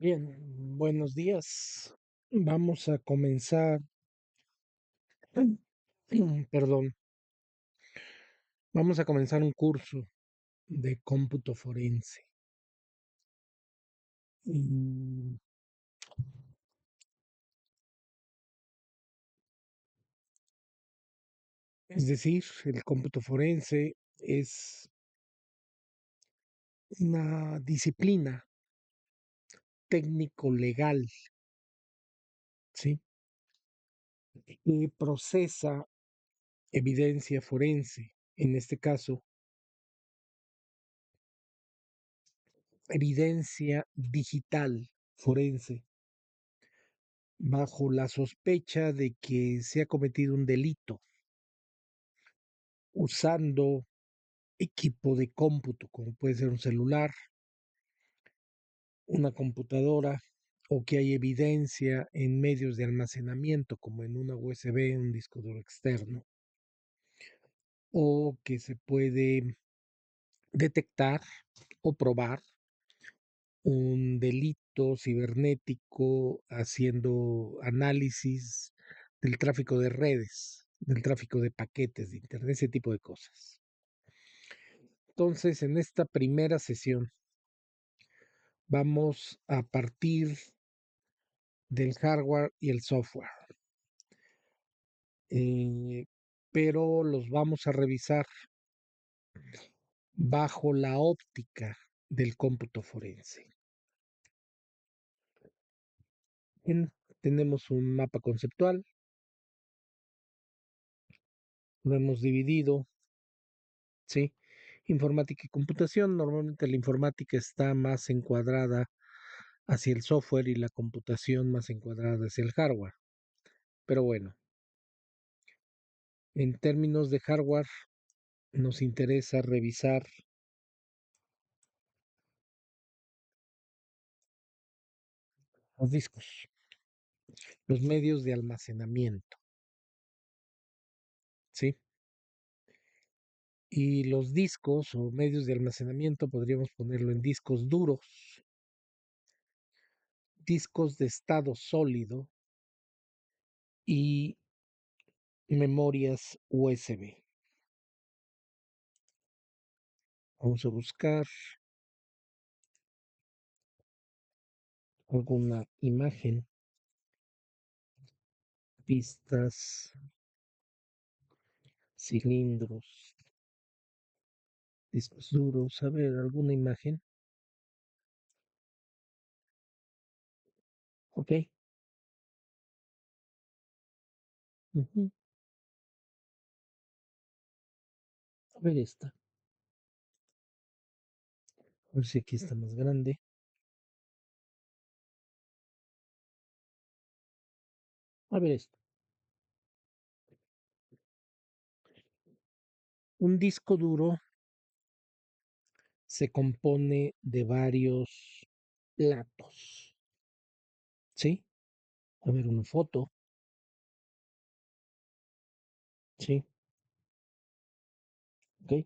Bien, buenos días. Vamos a comenzar, perdón, vamos a comenzar un curso de cómputo forense. Mm, Es decir, el cómputo forense es una disciplina técnico-legal, ¿sí? Que procesa evidencia forense, en este caso, evidencia digital forense, bajo la sospecha de que se ha cometido un delito usando equipo de cómputo, como puede ser un celular, una computadora, o que hay evidencia en medios de almacenamiento, como en una USB, un disco duro externo, o que se puede detectar o probar un delito cibernético haciendo análisis del tráfico de redes, del tráfico de paquetes de Internet, ese tipo de cosas. Entonces, en esta primera sesión vamos a partir del hardware y el software, eh, pero los vamos a revisar bajo la óptica del cómputo forense. Tenemos un mapa conceptual, lo hemos dividido, ¿sí? Informática y computación. Normalmente la informática está más encuadrada hacia el software y la computación más encuadrada hacia el hardware. Pero bueno, en términos de hardware, nos interesa revisar los discos, los medios de almacenamiento, ¿sí? Y los discos o medios de almacenamiento podríamos ponerlo en discos duros, discos de estado sólido y memorias USB. Vamos a buscar alguna imagen, pistas, cilindros, discos duros, a ver, alguna imagen. Ok. Ujú. A ver esta. A ver si aquí está más grande. A ver esto. Un disco duro se compone de varios platos, ¿sí? A ver una foto, ¿sí? ¿Ok?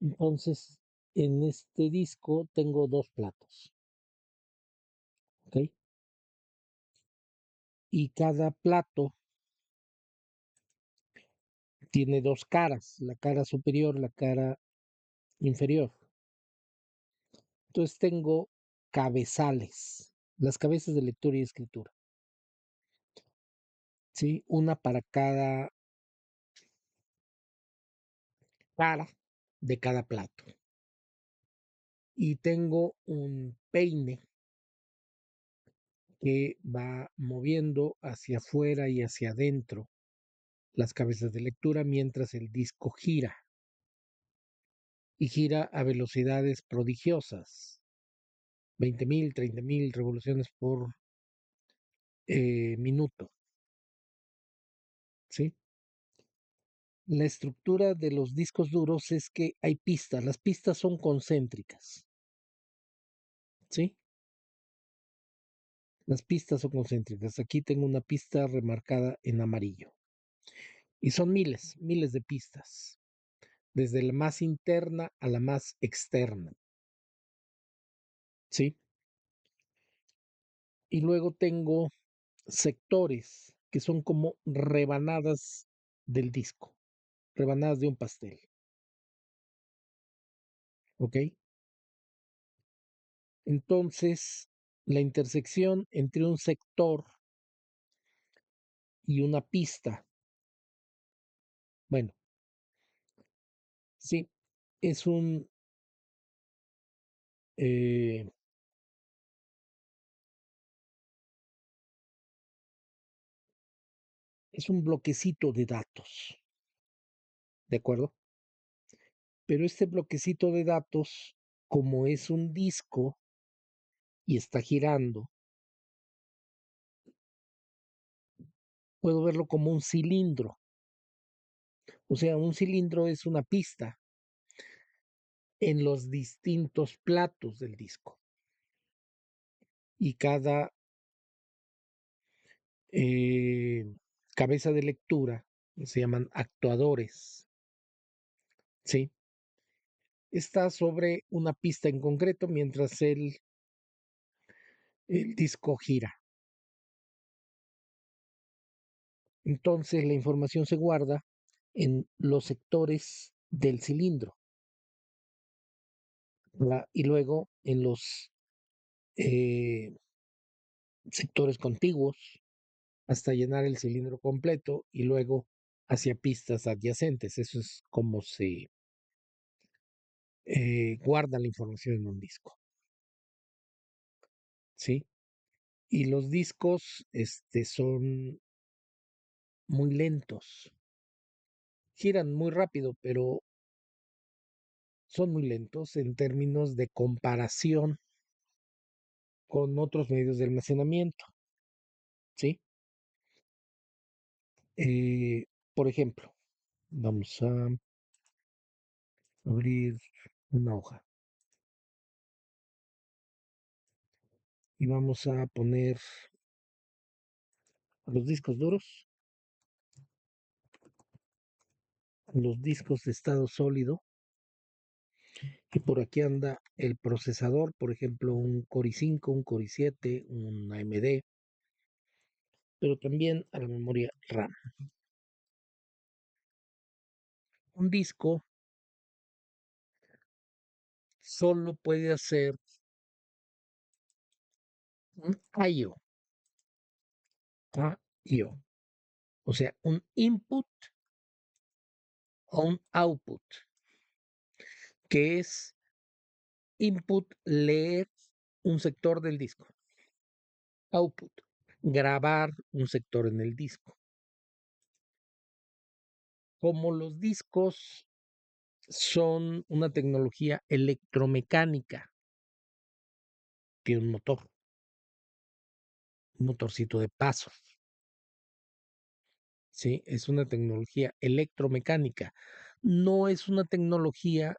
Entonces, en este disco tengo dos platos, ¿ok? Y cada plato tiene dos caras, la cara superior, la cara inferior. Entonces tengo cabezales, las cabezas de lectura y escritura, ¿sí? Una para cada cara de cada plato. Y tengo un peine que va moviendo hacia afuera y hacia adentro las cabezas de lectura mientras el disco gira y gira a velocidades prodigiosas, 20.000, 30.000 revoluciones por minuto, ¿sí? La estructura de los discos duros es que hay pistas, las pistas son concéntricas, ¿sí? Las pistas son concéntricas. Aquí tengo una pista remarcada en amarillo. Y son miles, miles de pistas, desde la más interna a la más externa, ¿sí? y luego tengo sectores que son como rebanadas del disco, rebanadas de un pastel, ¿ok? Entonces, la intersección entre un sector y una pista, bueno, sí, es eh, es un bloquecito de datos, ¿de acuerdo? Pero este bloquecito de datos, como es un disco y está girando, puedo verlo como un cilindro. O sea, un cilindro es una pista en los distintos platos del disco. Y cada eh, cabeza de lectura se llaman actuadores, ¿sí? Está sobre una pista en concreto mientras el disco gira. Entonces la información se guarda en los sectores del cilindro y luego en los eh, sectores contiguos hasta llenar el cilindro completo y luego hacia pistas adyacentes. Eso es como se guarda la información en un disco, ¿sí? Y los discos son muy lentos, giran muy rápido, pero son muy lentos en términos de comparación con otros medios de almacenamiento, ¿sí? Eh, por ejemplo, vamos a abrir una hoja y vamos a poner los discos duros, los discos de estado sólido, y por aquí anda el procesador, por ejemplo, un Core i5, un Core i7, un AMD, pero también a la memoria RAM. Un disco solo puede hacer un I/O, I/O, o sea, un input o un output, que es input leer un sector del disco, output grabar un sector en el disco. Como los discos son una tecnología electromecánica, tiene un motorcito de pasos, ¿sí? Es una tecnología electromecánica, no es una tecnología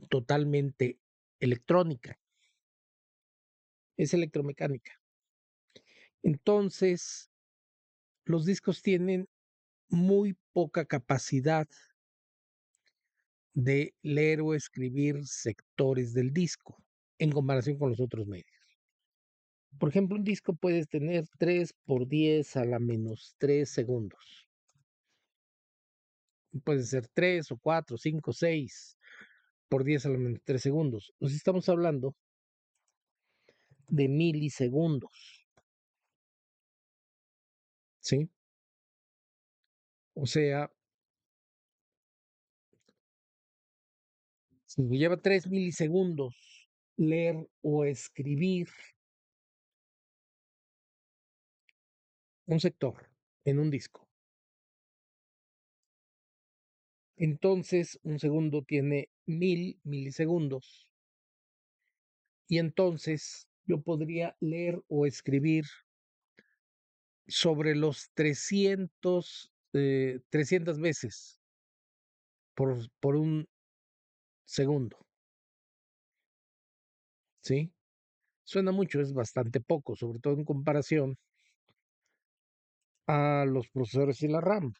totalmente electrónica, es electromecánica. Entonces, los discos tienen muy poca capacidad de leer o escribir sectores del disco en comparación con los otros medios. Por ejemplo, un disco puedes tener 3 por 10 a la menos 3 segundos. Puede ser 3 o 4, 5, 6 por 10 a la menos 3 segundos. Nos estamos hablando de milisegundos, ¿sí? O sea, si me lleva 3 milisegundos leer o escribir un sector en un disco, entonces un segundo tiene 1000 milisegundos y entonces yo podría leer o escribir sobre los 300 veces por un segundo, ¿sí? Suena mucho, es bastante poco, sobre todo en comparación a los procesadores y la RAM,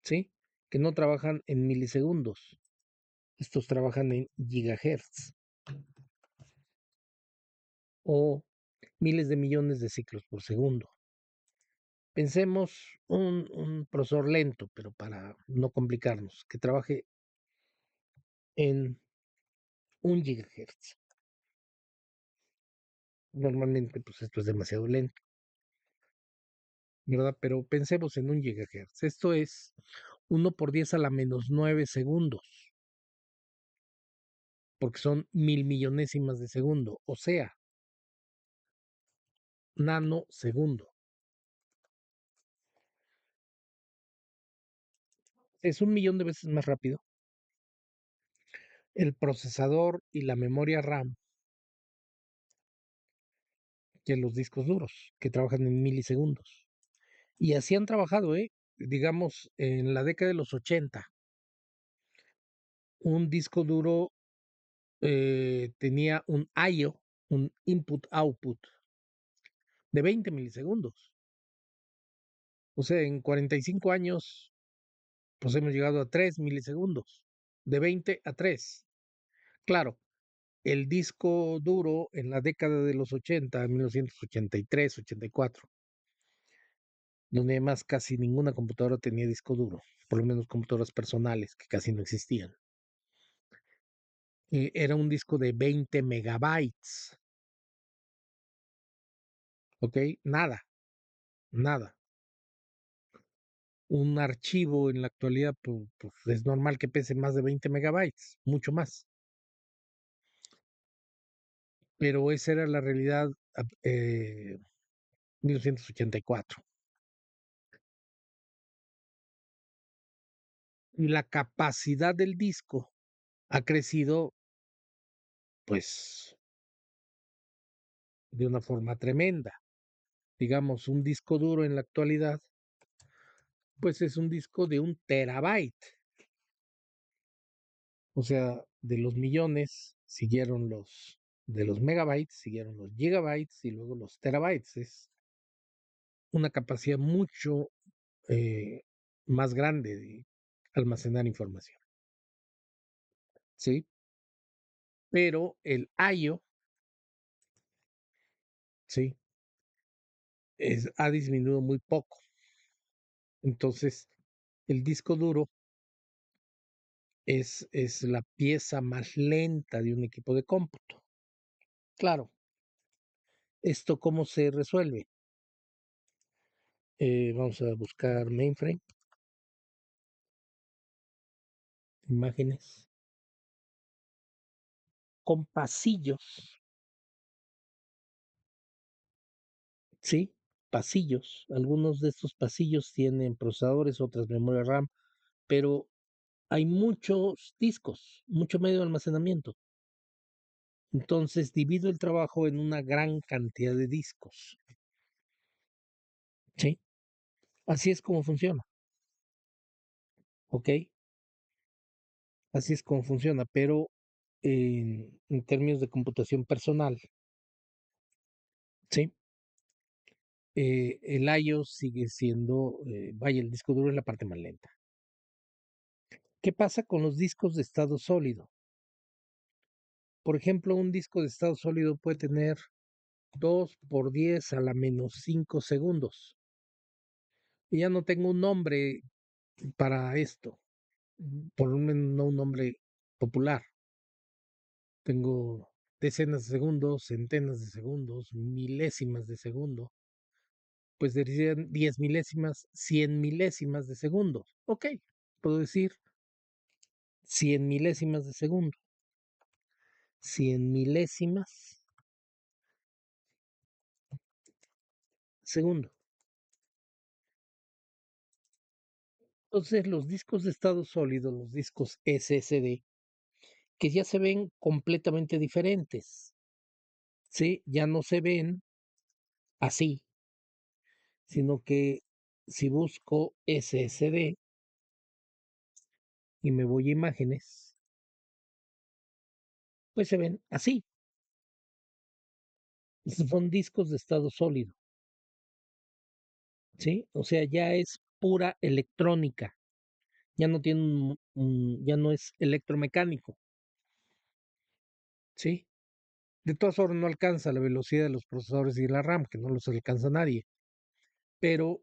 ¿sí? Que no trabajan en milisegundos, estos trabajan en gigahertz o miles de millones de ciclos por segundo. Pensemos un procesador lento, pero para no complicarnos, que trabaje en 1 GHz. Normalmente, pues esto es demasiado lento, ¿verdad? Pero pensemos en 1 GHz. Esto es 1 por 10⁻⁹ porque son mil millonésimas de segundo, o sea, nanosegundo. Es 1 millón de veces más rápido. El procesador y la memoria RAM que los discos duros, que trabajan en milisegundos. Y así han trabajado, ¿eh? Digamos, en la década de los 80, un disco duro tenía un I/O, un input-output, de 20 milisegundos. O sea, en 45 años, pues hemos llegado a 3 milisegundos, de 20 a 3. Claro, el disco duro en la década de los 80, 1983, 84, donde además casi ninguna computadora tenía disco duro, por lo menos computadoras personales que casi no existían. Era un disco de 20 megabytes, ¿ok? Nada, nada. Un archivo en la actualidad, pues, es normal que pese más de 20 megabytes, mucho más. Pero esa era la realidad 1984. Y la capacidad del disco ha crecido, pues, de una forma tremenda. Digamos, un disco duro en la actualidad, pues es un disco de 1 terabyte. O sea, de los millones siguieron de los megabytes, siguieron los gigabytes y luego los terabytes. Es una capacidad mucho eh, más grande de almacenar información, ¿sí? Pero el I/O, ¿sí? Ha disminuido muy poco. Entonces, el disco duro es la pieza más lenta de un equipo de cómputo. Claro, ¿esto cómo se resuelve? Vamos a buscar mainframe, imágenes, con pasillos, ¿sí? Pasillos. Algunos de estos pasillos tienen procesadores, otras memoria RAM, pero hay muchos discos, mucho medio de almacenamiento. Entonces divido el trabajo en una gran cantidad de discos, ¿sí? Así es como funciona, ¿ok? Así es como funciona, pero en términos de computación personal, ¿sí? El I/O sigue siendo, vaya, el disco duro es la parte más lenta. ¿Qué pasa con los discos de estado sólido? Por ejemplo, un disco de estado sólido puede tener 2 por 10⁻⁵ y ya no tengo un nombre para esto, por lo menos no un nombre popular. Tengo decenas de segundos, centenas de segundos, milésimas de segundo, pues decían 10 milésimas, 100 milésimas de segundo. Ok, puedo decir 100 milésimas de segundo, 100 milésimas segundo. Entonces los discos de estado sólido, los discos SSD, que ya se ven completamente diferentes, ¿sí? Ya no se ven así, sino que si busco SSD y me voy a imágenes, pues se ven así. Son discos de estado sólido, ¿sí? O sea, ya es pura electrónica, ya no tiene ya no es electromecánico, ¿sí? De todas formas, no alcanza la velocidad de los procesadores y la RAM, que no los alcanza nadie, pero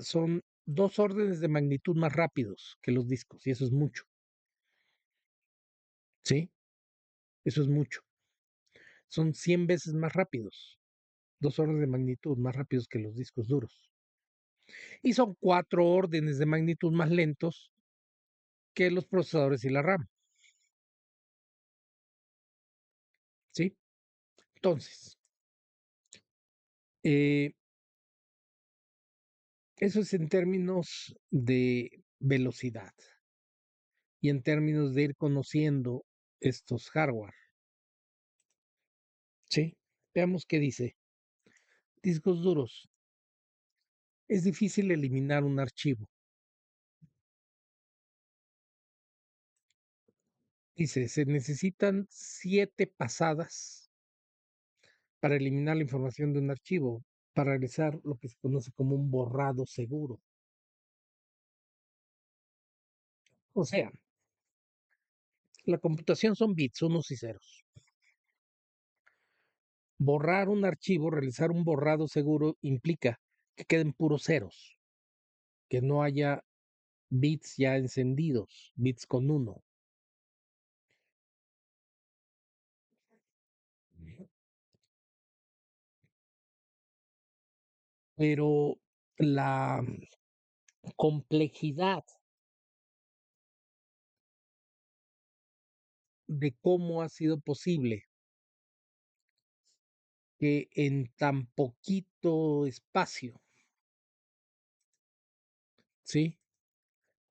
son 2 órdenes de magnitud más rápidos que los discos, y eso es mucho, ¿sí? Eso es mucho. Son 100 veces más rápidos, 2 órdenes de magnitud más rápidos que los discos duros. Y son 4 órdenes de magnitud más lentos que los procesadores y la RAM, ¿sí? Entonces, eh, eso es en términos de velocidad y en términos de ir conociendo estos hardware, ¿sí? Veamos qué dice. Discos duros. Es difícil eliminar un archivo. Dice, se necesitan 7 pasadas para eliminar la información de un archivo, para realizar lo que se conoce como un borrado seguro. O sea, la computación son bits, unos y ceros. Borrar un archivo, realizar un borrado seguro implica que queden puros ceros, que no haya bits ya encendidos, bits con uno. Pero la complejidad de cómo ha sido posible que en tan poquito espacio, ¿sí?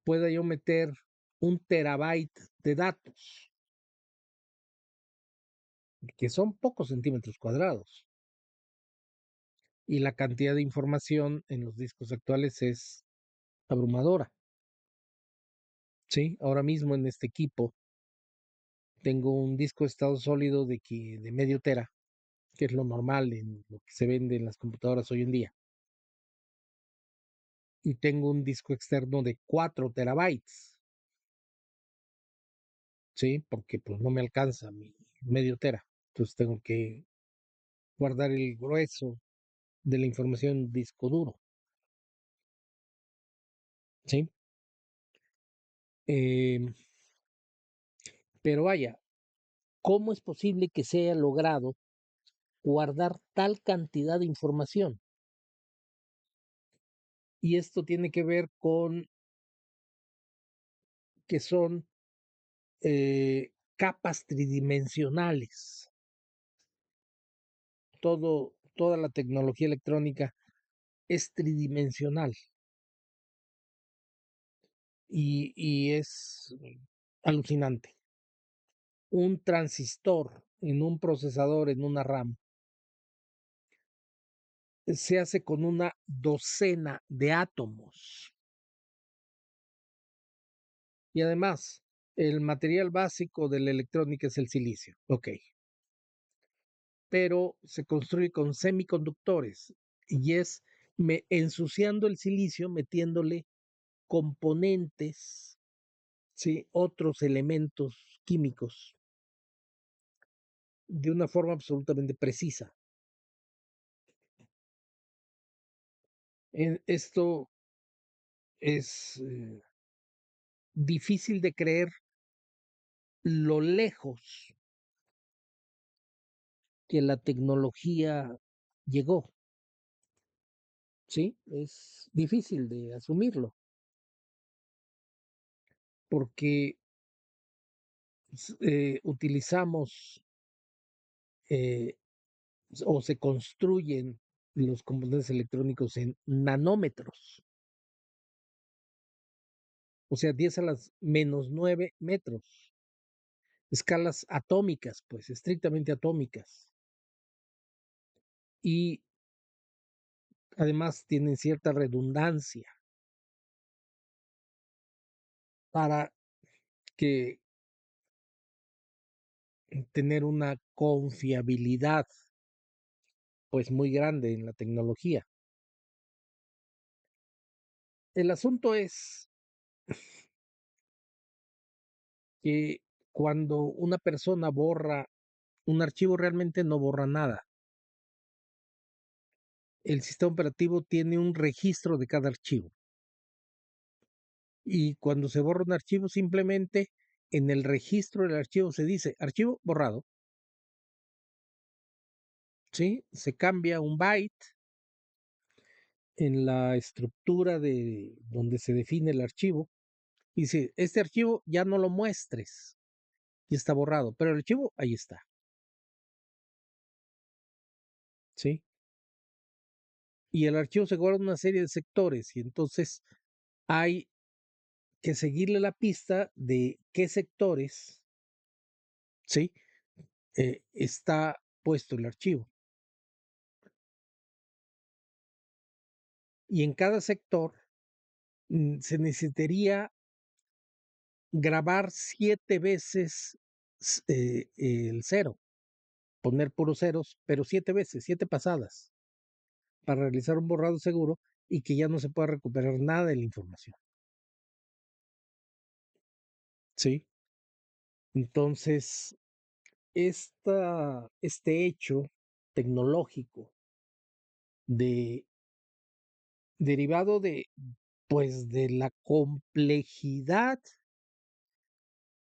Pueda yo meter 1 terabyte de datos, que son pocos centímetros cuadrados, y la cantidad de información en los discos actuales es abrumadora, ¿sí? Ahora mismo en este equipo tengo un disco de estado sólido de medio tera, que es lo normal en lo que se vende en las computadoras hoy en día. Y tengo un disco externo de 4 terabytes, ¿sí? Porque pues no me alcanza mi medio tera. Entonces tengo que guardar el grueso de la información en disco duro, ¿sí? Eh, pero vaya, ¿cómo es posible que se haya logrado guardar tal cantidad de información? Y esto tiene que ver con que son capas tridimensionales. Toda la tecnología electrónica es tridimensional y es alucinante. Un transistor en un procesador, en una RAM, se hace con una docena de átomos. Y además, el material básico de la electrónica es el silicio. Ok, pero se construye con semiconductores y es ensuciando el silicio, metiéndole componentes, ¿sí? Otros elementos químicos de una forma absolutamente precisa. Esto es difícil de creer lo lejos que la tecnología llegó, ¿sí? Es difícil de asumirlo porque utilizamos eh, o se construyen los componentes electrónicos en nanómetros, o sea, 10⁻⁹metros, escalas atómicas, pues estrictamente atómicas. Y además tienen cierta redundancia para que tener una confiabilidad pues muy grande en la tecnología. El asunto es que cuando una persona borra Un archivo realmente no borra nada. El sistema operativo tiene un registro de cada archivo. Y cuando se borra un archivo, simplemente en el registro del archivo se dice archivo borrado. ¿Sí? Se cambia un byte en la estructura de donde se define el archivo. Y dice, este archivo ya no lo muestres. Y está borrado. Pero el archivo ahí está. ¿Sí? Y el archivo se guarda en una serie de sectores. Y entonces hay que seguirle la pista de qué sectores, ¿sí? Está puesto el archivo. Y en cada sector se necesitaría grabar 7 veces el cero, poner puros ceros, pero 7 veces, 7 pasadas, para realizar un borrado seguro y que ya no se pueda recuperar nada de la información. ¿Sí? Entonces, este hecho tecnológico de derivado de, pues, de la complejidad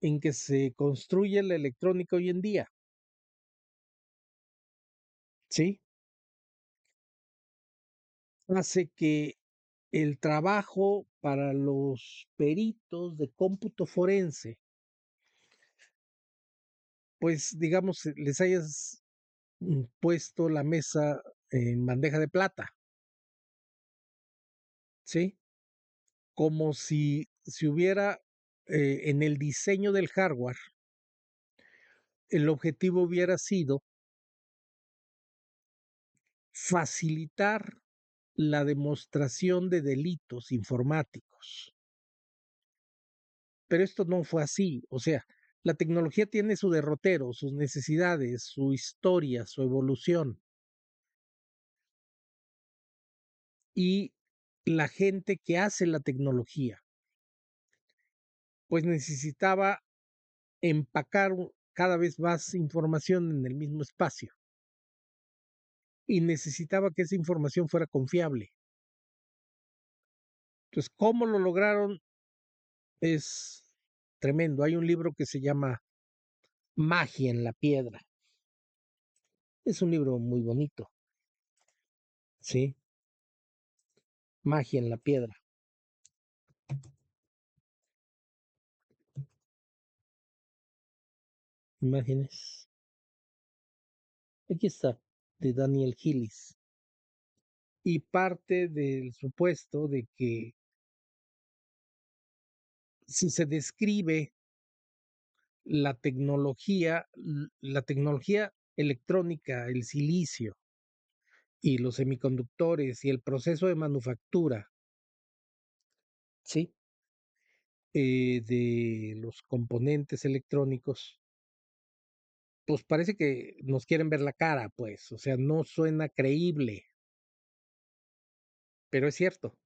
en que se construye la electrónica hoy en día, ¿sí? Hace que el trabajo para los peritos de cómputo forense, pues, digamos, les hayas puesto la mesa en bandeja de plata, ¿sí? Como si se hubiera, en el diseño del hardware, el objetivo hubiera sido facilitar la demostración de delitos informáticos. Pero esto no fue así. O sea, la tecnología tiene su derrotero, sus necesidades, su historia, su evolución. Y la gente que hace la tecnología, pues necesitaba empacar cada vez más información en el mismo espacio y necesitaba que esa información fuera confiable. Entonces, ¿cómo lo lograron? Es tremendo. Hay un libro que se llama Magia en la piedra. Es un libro muy bonito, ¿sí? Magia en la piedra. Imágenes. Aquí está, de Daniel Gillis. Y parte del supuesto de que si se describe la tecnología electrónica, el silicio y los semiconductores y el proceso de manufactura, ¿sí? De los componentes electrónicos, pues parece que nos quieren ver la cara, pues, o sea, no suena creíble, pero es cierto.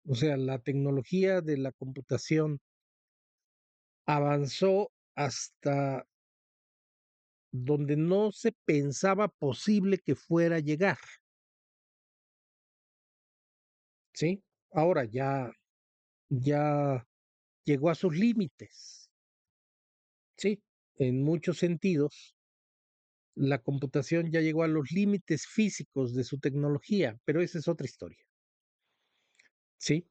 O sea, la tecnología de la computación avanzó hasta donde no se pensaba posible que fuera a llegar, ¿sí? Ahora ya llegó a sus límites, ¿sí? En muchos sentidos, la computación ya llegó a los límites físicos de su tecnología, pero esa es otra historia, ¿sí?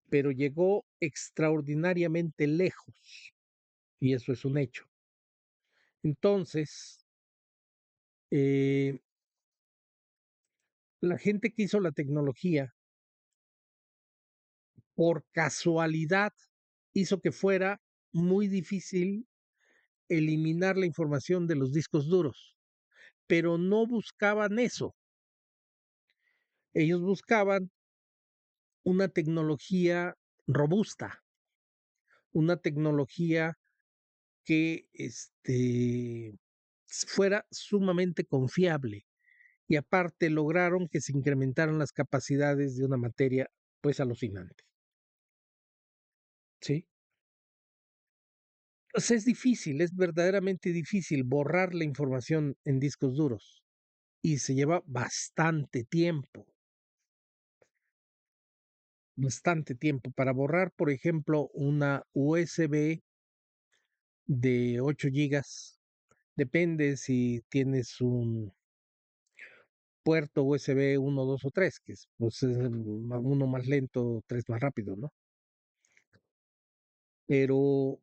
Pero llegó extraordinariamente lejos y eso es un hecho. Entonces, eh, la gente que hizo la tecnología, por casualidad, hizo que fuera muy difícil eliminar la información de los discos duros, pero no buscaban eso. Ellos buscaban una tecnología robusta, una tecnología que fuera sumamente confiable y aparte lograron que se incrementaran las capacidades de una materia pues alucinante. ¿Sí? Pues es difícil, es verdaderamente difícil borrar la información en discos duros y se lleva bastante tiempo. Para borrar, por ejemplo, una USB de 8 gigas, depende si tienes un puerto USB uno, 2 o 3, que es, pues, es uno más lento, 3 más rápido, ¿no? Pero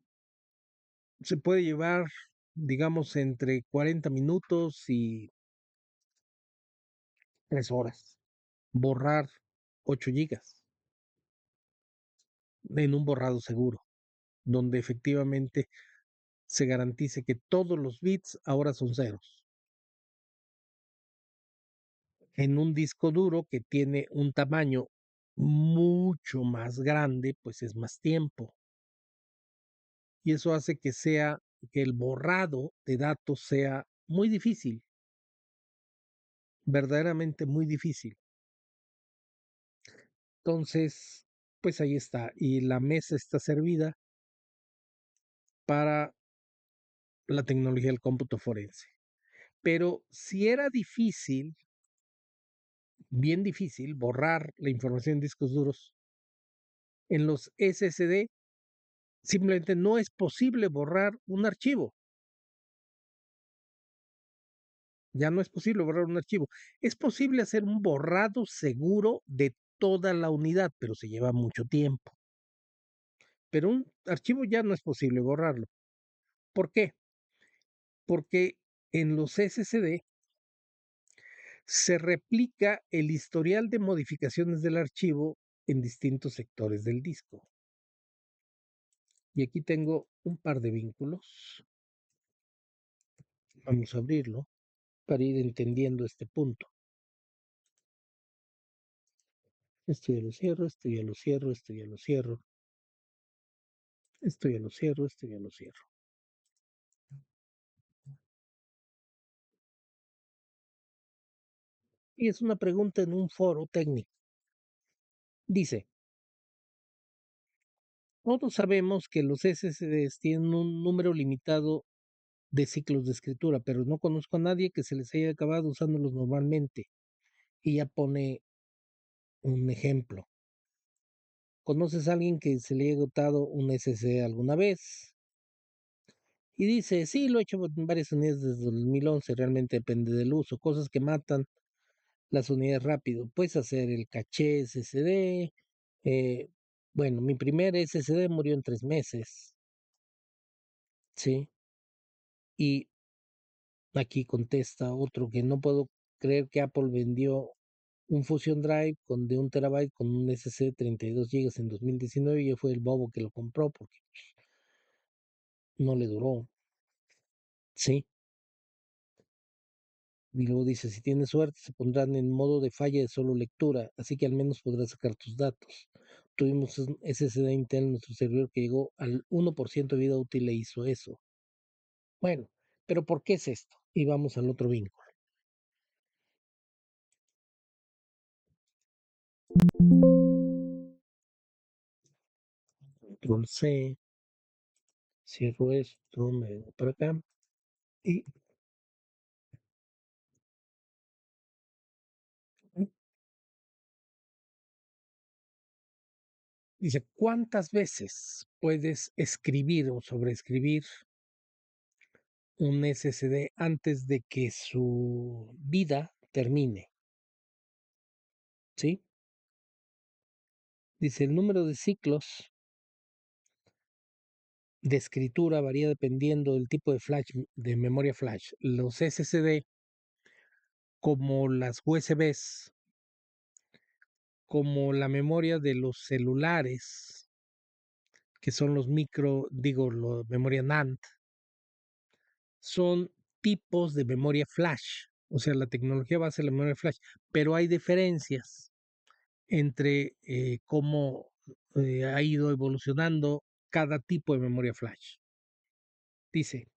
se puede llevar, digamos, entre 40 minutos y 3 horas. Borrar 8 gigas en un borrado seguro, donde efectivamente se garantice que todos los bits ahora son ceros. En un disco duro que tiene un tamaño mucho más grande, pues es más tiempo. Y eso hace que el borrado de datos sea muy difícil, verdaderamente muy difícil. Entonces, pues ahí está. Y la mesa está servida para la tecnología del cómputo forense. Pero si era difícil, bien difícil, borrar la información en discos duros, en los SSD simplemente no es posible borrar un archivo. Ya no es posible borrar un archivo. Es posible hacer un borrado seguro de toda la unidad, pero se lleva mucho tiempo. Pero un archivo ya no es posible borrarlo. ¿Por qué? Porque en los SSD se replica el historial de modificaciones del archivo en distintos sectores del disco. Y aquí tengo un par de vínculos. Vamos a abrirlo para ir entendiendo este punto. Esto ya lo cierro, esto ya lo cierro, esto ya lo cierro, esto ya lo cierro, esto ya lo cierro. Y es una pregunta en un foro técnico. Dice, todos sabemos que los SSDs tienen un número limitado de ciclos de escritura, pero no conozco a nadie que se les haya acabado usándolos normalmente. Y ya pone un ejemplo. ¿Conoces a alguien que se le haya agotado un SSD alguna vez? Y dice, sí, lo he hecho en varias unidades desde 2011, realmente depende del uso, cosas que matan las unidades rápido. Puedes hacer el caché SSD. eh, bueno, mi primer SSD murió en 3 meses, ¿sí? Y aquí contesta otro que no puedo creer que Apple vendió un Fusion Drive de 1 terabyte con un SSD de 32 gigas en 2019 y ya fue el bobo que lo compró porque no le duró, ¿sí? Y luego dice, si tienes suerte, se pondrán en modo de falla de solo lectura, así que al menos podrás sacar tus datos. Tuvimos un SSD Intel en nuestro servidor que llegó al 1% de vida útil e hizo eso. Bueno, pero ¿por qué es esto? Y vamos al otro vínculo. Control C, cierro esto, me vengo para acá y dice, ¿cuántas veces puedes escribir o sobreescribir un SSD antes de que su vida termine? ¿Sí? Dice, el número de ciclos de escritura varía dependiendo del tipo de flash, de memoria flash. Los SSD, como las USBs, como la memoria de los celulares, que son los la memoria NAND, son tipos de memoria flash. O sea, la tecnología base de la memoria flash, pero hay diferencias entre cómo ha ido evolucionando cada tipo de memoria flash. Dice,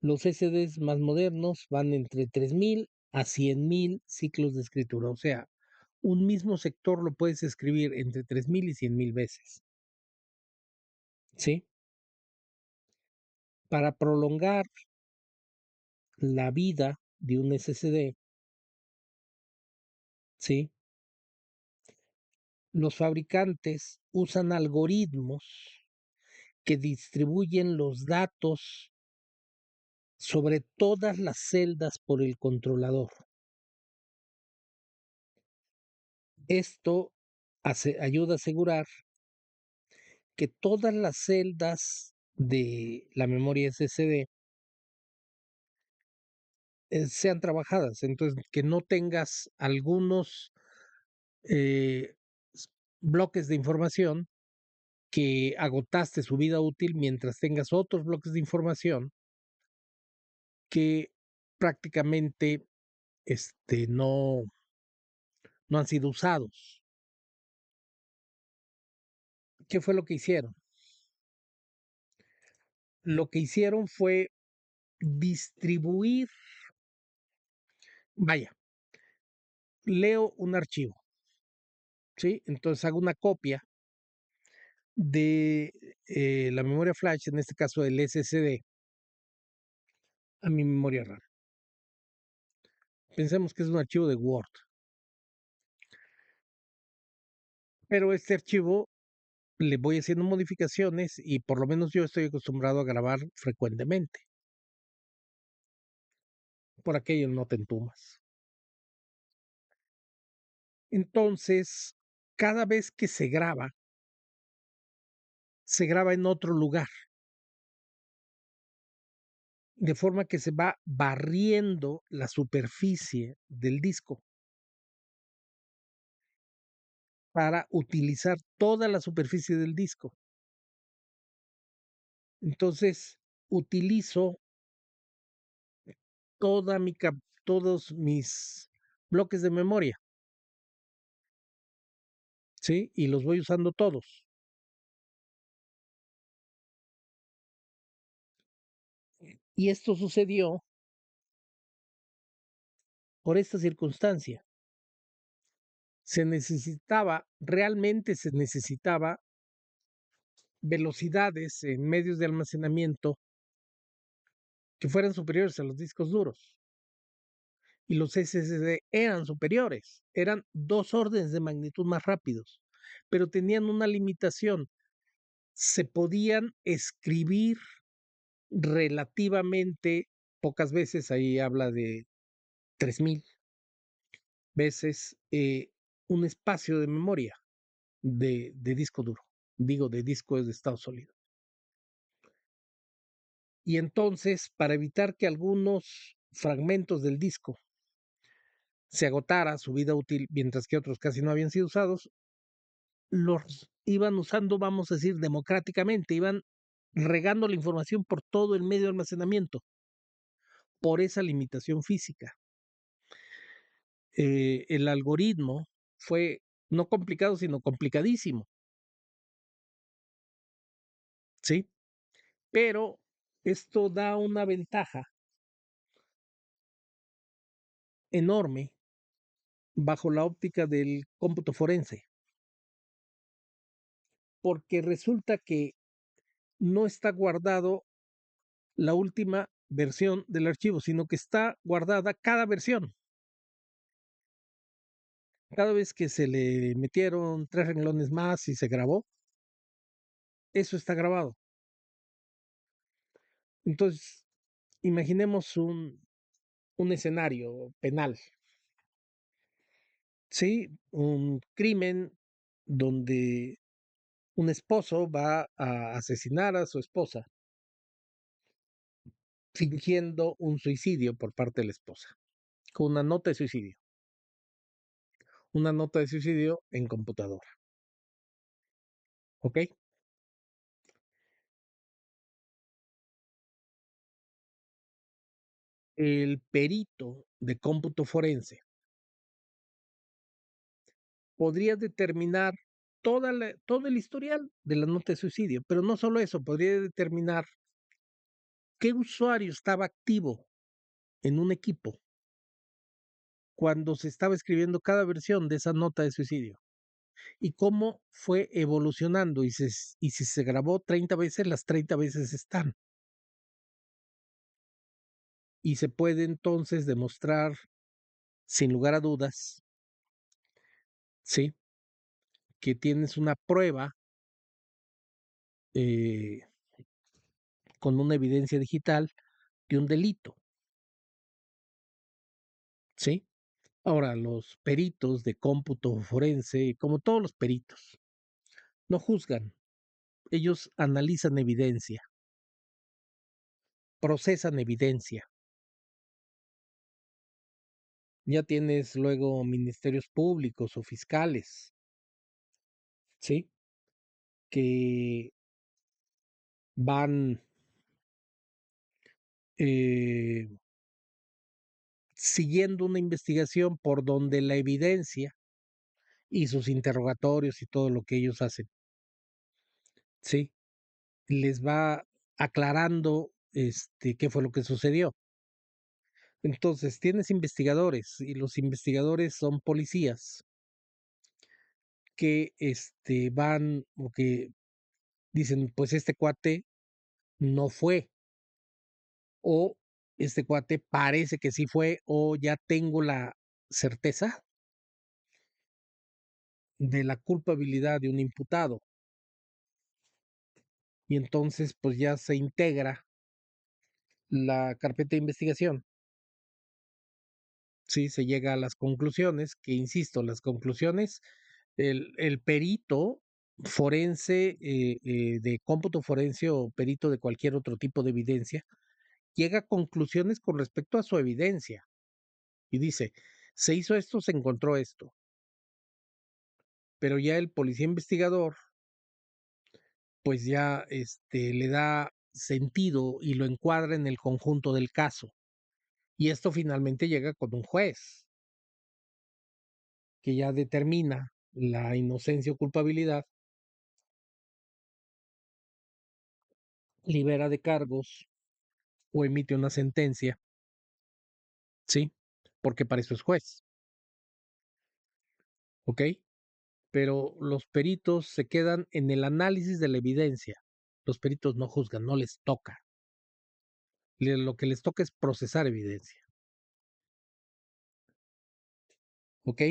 los SSDs más modernos van entre 3000 a 100.000 ciclos de escritura. O sea, un mismo sector lo puedes escribir entre 3000 y 100.000 veces. ¿Sí? para prolongar la vida de un SSD, ¿sí? Los fabricantes usan algoritmos que distribuyen los datos sobre todas las celdas por el controlador. Esto ayuda a asegurar que todas las celdas de la memoria SSD sean trabajadas, entonces que no tengas algunos eh, bloques de información que agotaste su vida útil mientras tengas otros bloques de información que prácticamente no han sido usados. ¿Qué fue lo que hicieron? Lo que hicieron fue distribuir, vaya, leo un archivo, ¿sí? Entonces hago una copia de la memoria flash, en este caso del SSD, a mi memoria RAM. Pensemos que es un archivo de Word, pero este archivo le voy haciendo modificaciones y por lo menos yo estoy acostumbrado a grabar frecuentemente. Por aquello no te entumas. Entonces, cada vez que se graba en otro lugar, de forma que se va barriendo la superficie del disco para utilizar toda la superficie del disco. Entonces, utilizo todos mis bloques de memoria, ¿sí? Y los voy usando todos. Y esto sucedió por esta circunstancia. Realmente se necesitaba velocidades en medios de almacenamiento que fueran superiores a los discos duros. Y los SSD eran superiores, eran 2 órdenes de magnitud más rápidos, pero tenían una limitación. Se podían escribir relativamente pocas veces, ahí habla de 3000 veces, un espacio de memoria de disco duro, digo, de disco de estado sólido. Y entonces, para evitar que algunos fragmentos del disco se agotara su vida útil, mientras que otros casi no habían sido usados, los iban usando, vamos a decir, democráticamente, iban regando la información por todo el medio de almacenamiento, por esa limitación física. El algoritmo fue no complicado, sino complicadísimo, ¿sí? Pero esto da una ventaja enorme bajo la óptica del cómputo forense, porque resulta que no está guardado la última versión del archivo, sino que está guardada cada versión. Cada vez que se le metieron 3 renglones más y se grabó, eso está grabado. Entonces, imaginemos un escenario penal, ¿sí? Un crimen donde un esposo va a asesinar a su esposa, fingiendo un suicidio por parte de la esposa, con una nota de suicidio en computadora, ¿ok? El perito de cómputo forense podría determinar todo el historial de la nota de suicidio, pero no solo eso, podría determinar qué usuario estaba activo en un equipo cuando se estaba escribiendo cada versión de esa nota de suicidio y cómo fue evolucionando y si se grabó 30 veces, las 30 veces están. y se puede entonces demostrar sin lugar a dudas, ¿sí? Que tienes una prueba eh, con una evidencia digital de un delito, ¿sí? Ahora, los peritos de cómputo forense, como todos los peritos, no juzgan, ellos analizan evidencia, procesan evidencia. Ya tienes luego ministerios públicos o fiscales, ¿sí? Que van eh, siguiendo una investigación por donde la evidencia y sus interrogatorios y todo lo que ellos hacen, ¿sí? Les va aclarando qué fue lo que sucedió. Entonces, tienes investigadores y los investigadores son policías que van o que dicen, pues este cuate no fue o este cuate parece que sí fue o ya tengo la certeza de la culpabilidad de un imputado. Y entonces, pues ya se integra la carpeta de investigación. Sí, se llega a las conclusiones, que insisto, las conclusiones, el perito forense de cómputo forense o perito de cualquier otro tipo de evidencia, llega a conclusiones con respecto a su evidencia y dice, se hizo esto, se encontró esto, pero ya el policía investigador, pues ya le da sentido y lo encuadra en el conjunto del caso. Y esto finalmente llega con un juez que ya determina la inocencia o culpabilidad, libera de cargos o emite una sentencia, ¿sí? Porque para eso es juez, ¿ok? Pero los peritos se quedan en el análisis de la evidencia. Los peritos no juzgan, no les toca. Lo que les toca es procesar evidencia, ¿ok?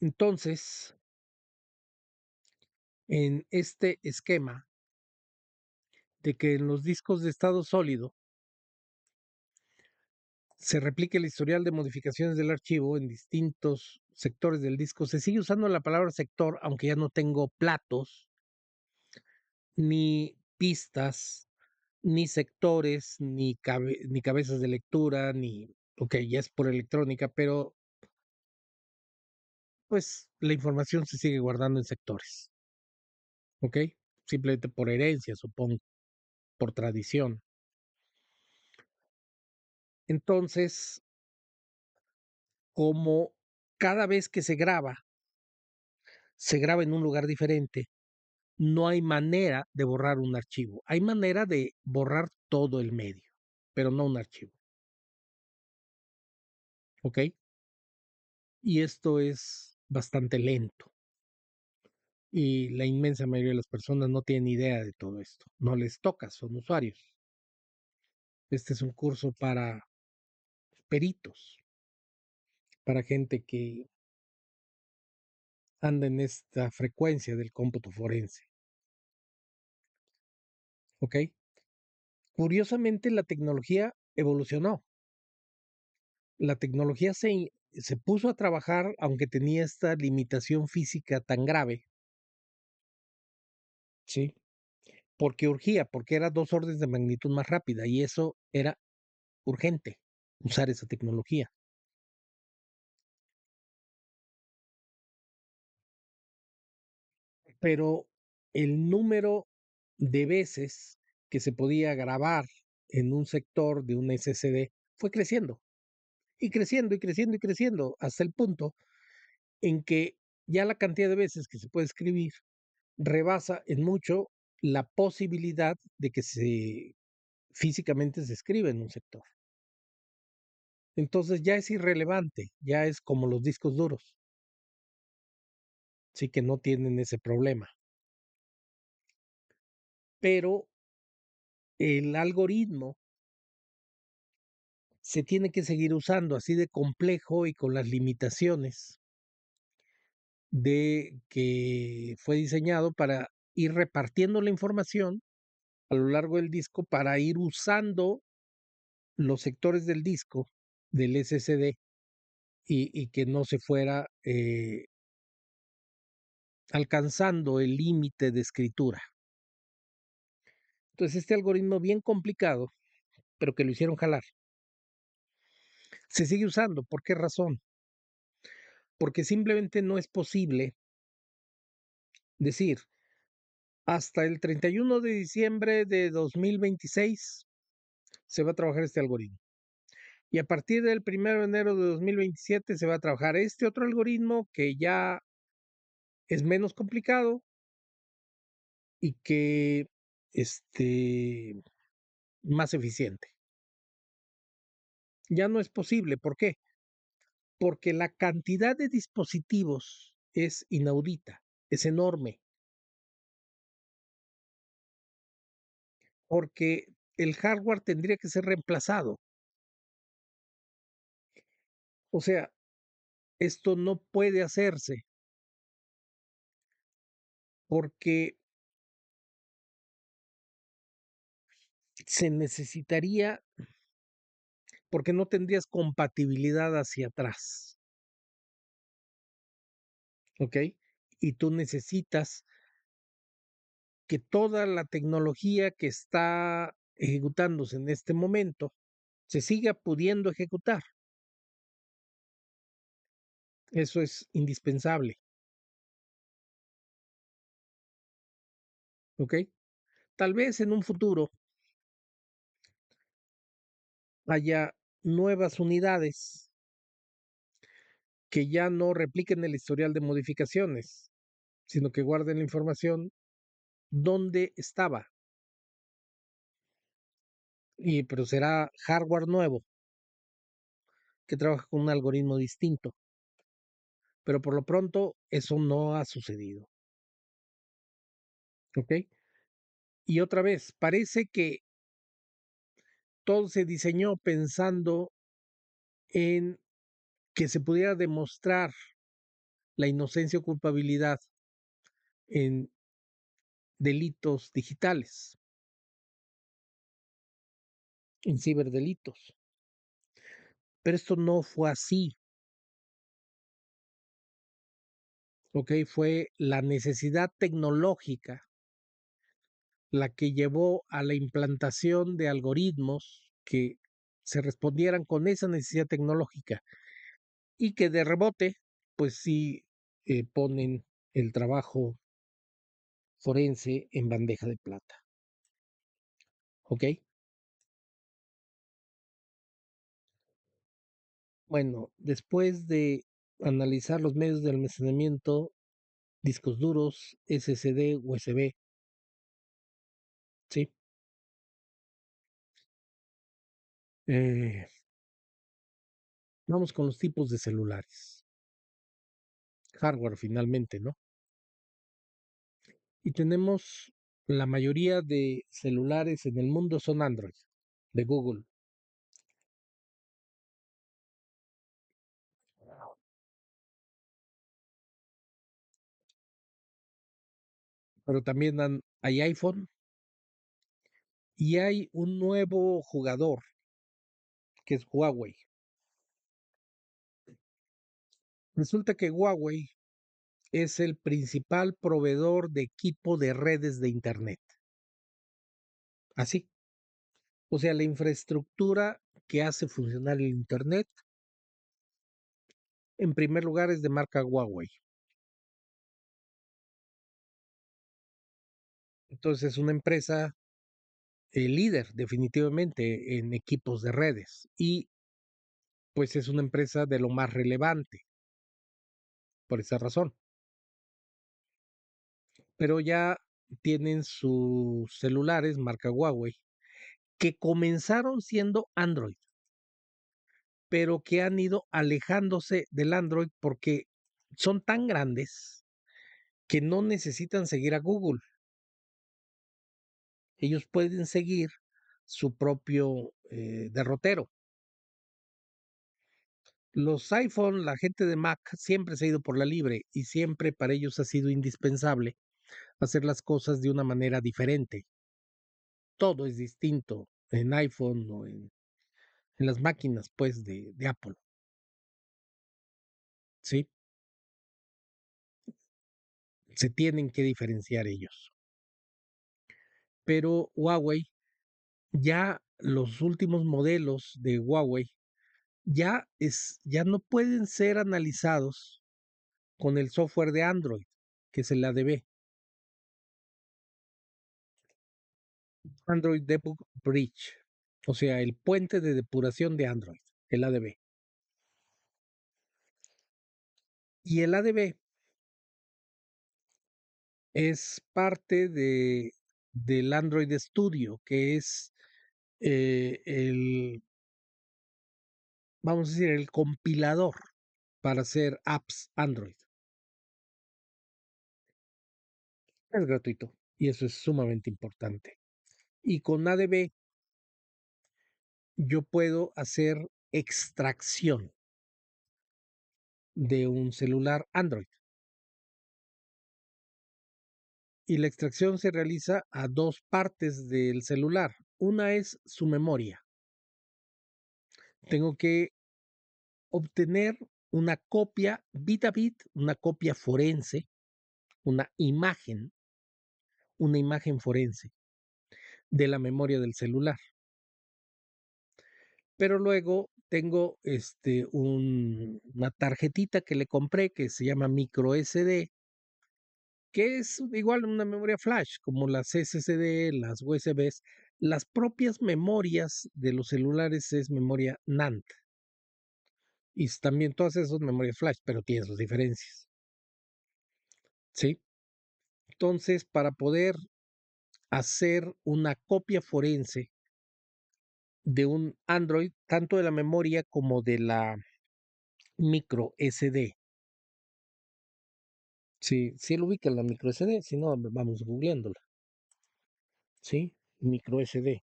Entonces, en este esquema de que en los discos de estado sólido se replique el historial de modificaciones del archivo en distintos sectores del disco. Se sigue usando la palabra sector, aunque ya no tengo platos, ni pistas, ni sectores, ni cabezas de lectura, ni, ok, ya es por electrónica, pero pues la información se sigue guardando en sectores, ok, simplemente por herencia, supongo, por tradición. Entonces, como cada vez que se graba en un lugar diferente, no hay manera de borrar un archivo. Hay manera de borrar todo el medio, pero no un archivo. ¿Ok? Y esto es bastante lento. Y la inmensa mayoría de las personas no tienen idea de todo esto. No les toca, son usuarios. Este es un curso para peritos, para gente que anda en esta frecuencia del cómputo forense. ¿Ok? Curiosamente, la tecnología evolucionó. La tecnología se puso a trabajar, aunque tenía esta limitación física tan grave, ¿sí? Porque urgía, porque era 2 órdenes de magnitud más rápida y eso era urgente, usar esa tecnología. Pero el número de veces que se podía grabar en un sector de un SSD fue creciendo, y creciendo, y creciendo, y creciendo, hasta el punto en que ya la cantidad de veces que se puede escribir rebasa en mucho la posibilidad de que se físicamente se escriba en un sector. Entonces ya es irrelevante, ya es como los discos duros, sí que no tienen ese problema. Pero el algoritmo se tiene que seguir usando así de complejo y con las limitaciones de que fue diseñado para ir repartiendo la información a lo largo del disco para ir usando los sectores del disco, del SSD, y que no se fuera alcanzando el límite de escritura. Entonces, este algoritmo bien complicado, pero que lo hicieron jalar, se sigue usando. ¿Por qué razón? Porque simplemente no es posible decir, hasta el 31 de diciembre de 2026 se va a trabajar este algoritmo. Y a partir del 1 de enero de 2027 se va a trabajar este otro algoritmo que ya es menos complicado y que este más eficiente. Ya no es posible. ¿Por qué? Porque la cantidad de dispositivos es inaudita, es enorme, porque el hardware tendría que ser reemplazado. O sea, esto no puede hacerse porque se necesitaría, porque no tendrías compatibilidad hacia atrás, ¿ok? Y tú necesitas que toda la tecnología que está ejecutándose en este momento se siga pudiendo ejecutar. Eso es indispensable, ¿ok? Tal vez en un futuro haya nuevas unidades que ya no repliquen el historial de modificaciones, sino que guarden la información donde estaba. Pero será hardware nuevo que trabaja con un algoritmo distinto. Pero por lo pronto eso no ha sucedido. ¿Ok? Y otra vez, parece que todo se diseñó pensando en que se pudiera demostrar la inocencia o culpabilidad en delitos digitales, en ciberdelitos. Pero esto no fue así, ¿ok? Fue la necesidad tecnológica la que llevó a la implantación de algoritmos que se respondieran con esa necesidad tecnológica y que de rebote, pues sí, ponen el trabajo forense en bandeja de plata, ¿ok? Bueno, después de analizar los medios de almacenamiento, discos duros, SSD, USB, ¿sí? Eh, Vamos con los tipos de celulares, hardware finalmente, ¿no? Y tenemos la mayoría de celulares en el mundo son Android, de Google, pero también hay iPhone y hay un nuevo jugador que es Huawei. Resulta que Huawei es el principal proveedor de equipo de redes de Internet. Así. O sea, la infraestructura que hace funcionar el Internet, en primer lugar, es de marca Huawei. Entonces, es una empresa líder definitivamente en equipos de redes y pues es una empresa de lo más relevante por esa razón. Pero ya tienen sus celulares marca Huawei que comenzaron siendo Android, pero que han ido alejándose del Android porque son tan grandes que no necesitan seguir a Google. Ellos pueden seguir su propio derrotero. Los iPhone, la gente de Mac siempre se ha ido por la libre y siempre para ellos ha sido indispensable hacer las cosas de una manera diferente. Todo es distinto en iPhone o en las máquinas, pues, de Apple, ¿sí? Se tienen que diferenciar ellos. Pero Huawei, ya los últimos modelos de Huawei, ya no pueden ser analizados con el software de Android, que es el ADB, Android Debug Bridge, o sea, el puente de depuración de Android, el ADB. Y el ADB es parte del Android Studio, que es vamos a decir, el compilador para hacer apps Android. Es gratuito y eso es sumamente importante. Y con ADB yo puedo hacer extracción de un celular Android. Y la extracción se realiza a dos partes del celular. Una es su memoria. Tengo que obtener una copia bit a bit, una copia forense, una imagen forense de la memoria del celular. Pero luego tengo una tarjetita que le compré que se llama micro SD, que es igual una memoria flash, como las SSD, las USBs. Las propias memorias de los celulares es memoria NAND. Y también todas esas son memorias flash, pero tienen sus diferencias. ¿Sí? Entonces, para poder hacer una copia forense de un Android, tanto de la memoria como de la micro SD. Sí, sí lo ubica la micro SD, si no, vamos googleándola. Sí, micro SD.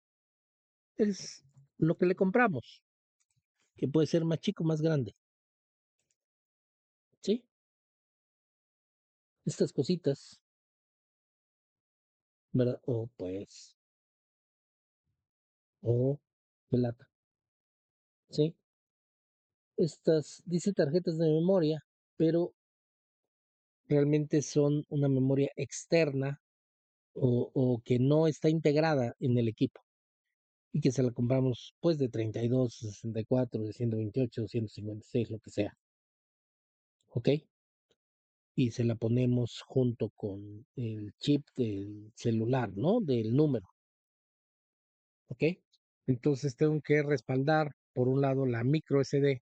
Es lo que le compramos, que puede ser más chico, más grande. Sí, estas cositas, ¿verdad? O pues, o de lata. Sí, estas, dice tarjetas de memoria, pero realmente son una memoria externa o que no está integrada en el equipo y que se la compramos pues de 32, 64, de 128, 156, lo que sea, ¿ok? Y se la ponemos junto con el chip del celular, ¿no? Del número, ¿ok? Entonces tengo que respaldar por un lado la micro SD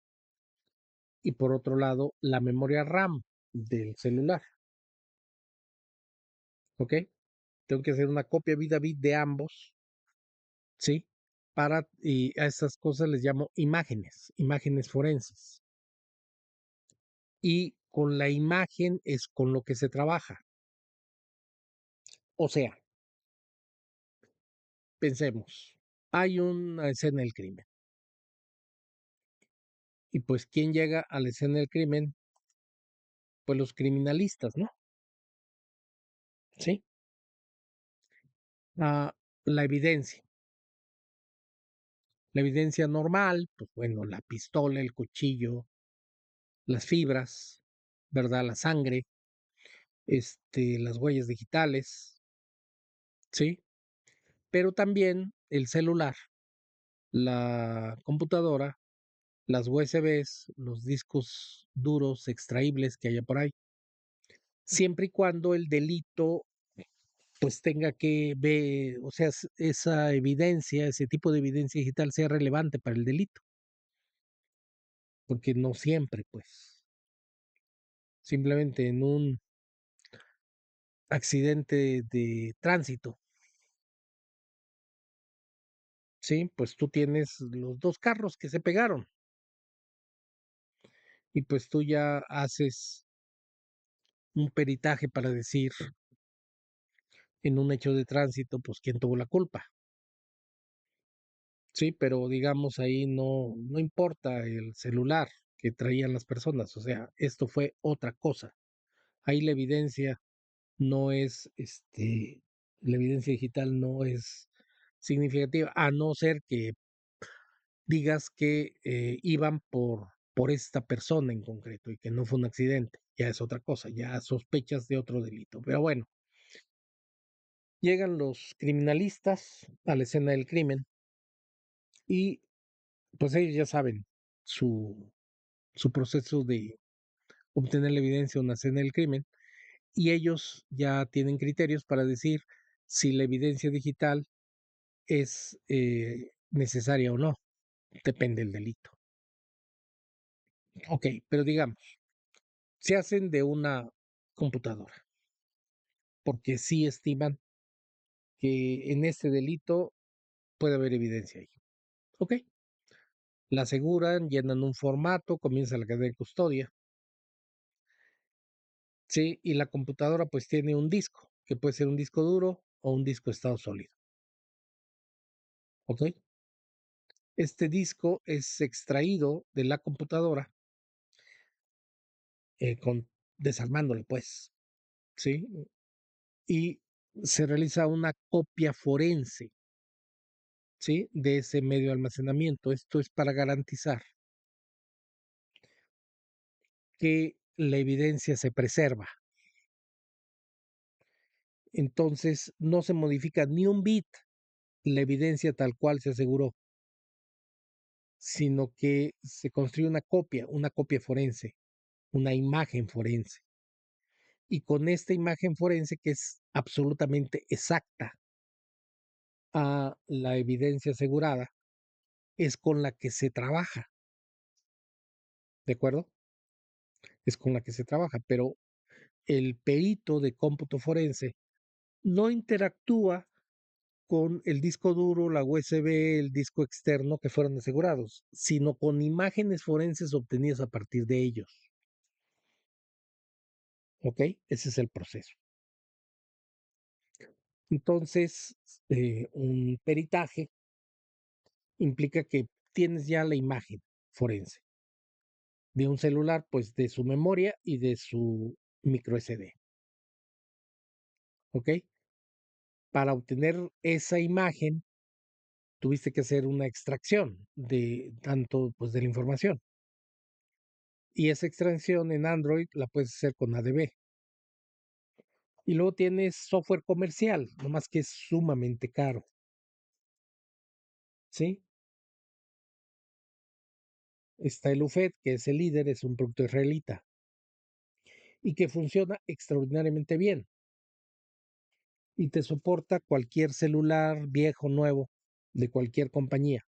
y por otro lado la memoria RAM del celular, ¿ok? Tengo que hacer una copia bit a bit de ambos, ¿sí? Y a estas cosas les llamo imágenes forenses. Y con la imagen es con lo que se trabaja. O sea, pensemos, hay una escena del crimen. Y pues, ¿quién llega a la escena del crimen? Pues los criminalistas, ¿no? Sí. Ah, la evidencia. La evidencia normal, pues bueno, la pistola, el cuchillo, las fibras, ¿verdad? La sangre, las huellas digitales, ¿sí? Pero también el celular, la computadora, las USBs, los discos duros extraíbles que haya por ahí, siempre y cuando el delito pues tenga que ver, o sea, esa evidencia, ese tipo de evidencia digital sea relevante para el delito, porque no siempre, pues, simplemente en un accidente de tránsito, sí, pues tú tienes los dos carros que se pegaron y pues tú ya haces un peritaje para decir en un hecho de tránsito, pues quién tuvo la culpa. Sí, pero digamos ahí no importa el celular que traían las personas. O sea, esto fue otra cosa. Ahí la evidencia no es, la evidencia digital no es significativa, a no ser que digas que iban por esta persona en concreto y que no fue un accidente. Ya es otra cosa, ya sospechas de otro delito. Pero bueno, llegan los criminalistas a la escena del crimen y pues ellos ya saben su, su proceso de obtener la evidencia de una escena del crimen y ellos ya tienen criterios para decir si la evidencia digital es necesaria o no, depende del delito. Ok, pero digamos, se hacen de una computadora porque sí estiman que en este delito puede haber evidencia ahí. Ok, la aseguran, llenan un formato, comienza la cadena de custodia. Sí, y la computadora pues tiene un disco, que puede ser un disco duro o un disco de estado sólido. ¿Ok? Este disco es extraído de la computadora desarmándolo, pues, ¿sí? Y se realiza una copia forense, ¿sí? De ese medio de almacenamiento. Esto es para garantizar que la evidencia se preserva. Entonces, no se modifica ni un bit la evidencia tal cual se aseguró, sino que se construye una copia forense, una imagen forense. Y con esta imagen forense que es absolutamente exacta a la evidencia asegurada, es con la que se trabaja, ¿de acuerdo? Es con la que se trabaja, pero el perito de cómputo forense no interactúa con el disco duro, la USB, el disco externo que fueron asegurados, sino con imágenes forenses obtenidas a partir de ellos. ¿Ok? Ese es el proceso. Entonces, un peritaje implica que tienes ya la imagen forense de un celular, pues de su memoria y de su micro SD. ¿Ok? Para obtener esa imagen, tuviste que hacer una extracción de tanto, pues de la información. Y esa extracción en Android la puedes hacer con ADB. Y luego tienes software comercial, nomás que es sumamente caro. ¿Sí? Está el UFED, que es el líder, es un producto israelita y que funciona extraordinariamente bien y te soporta cualquier celular viejo, nuevo, de cualquier compañía.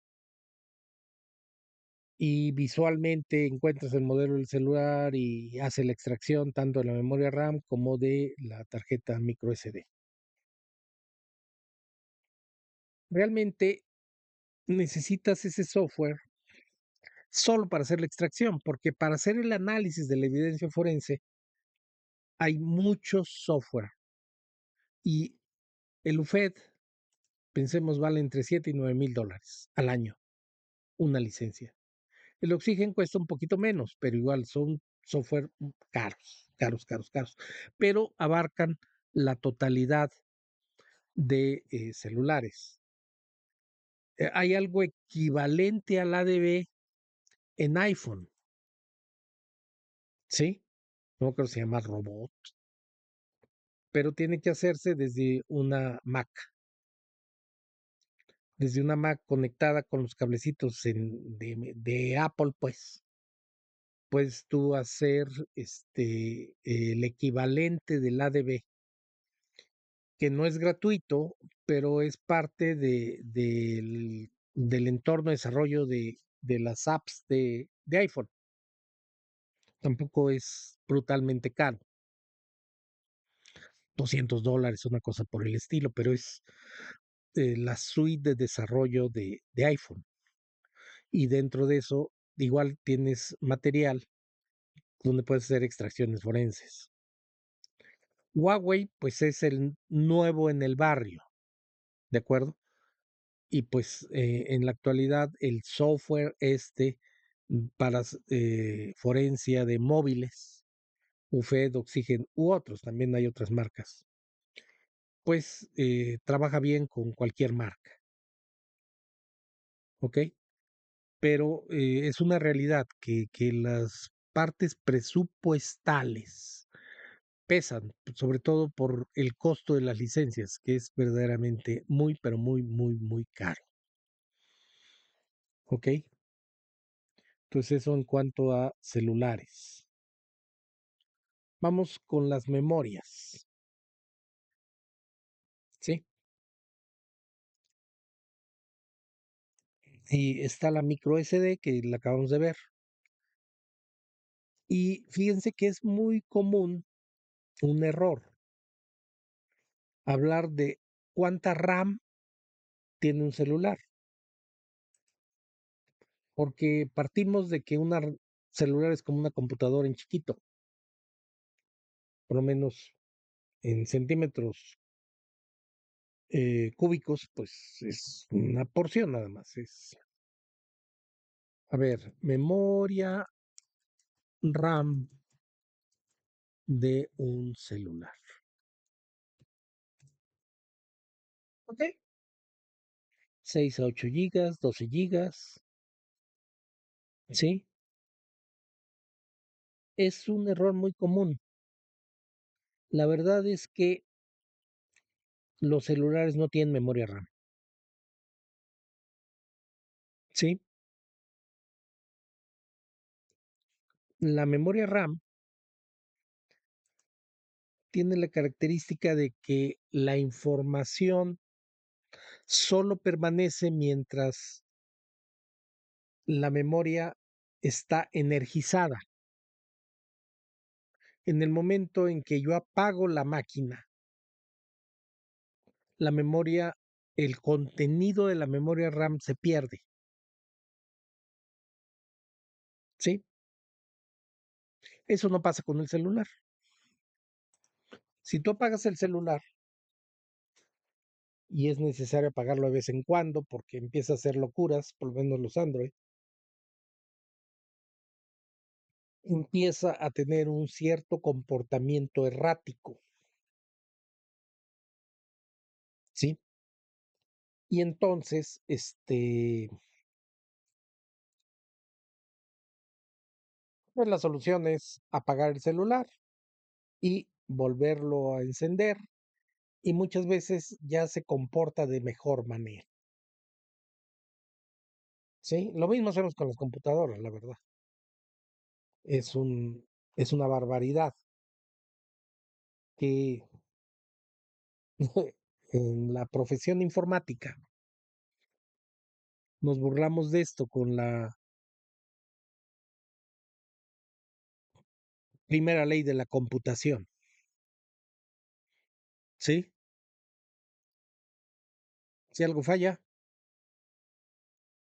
Y visualmente encuentras el modelo del celular y hace la extracción tanto de la memoria RAM como de la tarjeta micro SD. Realmente necesitas ese software solo para hacer la extracción, porque para hacer el análisis de la evidencia forense hay mucho software y el UFED, pensemos, vale entre 7 y 9 mil dólares al año, una licencia. El Oxygen cuesta un poquito menos, pero igual son software caros, caros, caros, caros, pero abarcan la totalidad de celulares. Hay algo equivalente al ADB en iPhone, ¿sí? No creo que se llama Robot, pero tiene que hacerse desde una Mac conectada con los cablecitos de Apple, pues puedes tú hacer el equivalente del ADB, que no es gratuito, pero es parte del entorno de desarrollo de las apps de iPhone. Tampoco es brutalmente caro, $200, una cosa por el estilo, pero es la suite de desarrollo de iPhone. Y dentro de eso, igual tienes material donde puedes hacer extracciones forenses. Huawei, pues es el nuevo en el barrio, ¿de acuerdo? Y pues en la actualidad el software para forencia de móviles, UFED, Oxygen u otros, también hay otras marcas, pues trabaja bien con cualquier marca, ¿ok? Pero es una realidad que las partes presupuestales pesan, sobre todo por el costo de las licencias, que es verdaderamente muy, pero muy, muy, muy caro, ¿ok? Entonces eso en cuanto a celulares. Vamos con las memorias, ¿sí? Y está la micro SD que la acabamos de ver. Y fíjense que es muy común un error, hablar de cuánta RAM tiene un celular, porque partimos de que una celular es como una computadora en chiquito, por lo menos en centímetros cúbicos, pues es una porción nada más. Es, a ver, memoria RAM de un celular. ¿Ok? 6 a 8 gigas, 12 gigas, ¿sí? Es un error muy común. La verdad es que los celulares no tienen memoria RAM, ¿sí? La memoria RAM tiene la característica de que la información solo permanece mientras la memoria está energizada. En el momento en que yo apago la máquina, la memoria, el contenido de la memoria RAM se pierde, ¿sí? Eso no pasa con el celular. Si tú apagas el celular y es necesario apagarlo de vez en cuando porque empieza a hacer locuras, por lo menos los Android, empieza a tener un cierto comportamiento errático, ¿sí? Y entonces, pues la solución es apagar el celular y volverlo a encender y muchas veces ya se comporta de mejor manera, ¿sí? Lo mismo hacemos con las computadoras, la verdad. Es un, es una barbaridad que en la profesión informática nos burlamos de esto con la primera ley de la computación, ¿sí? Si algo falla,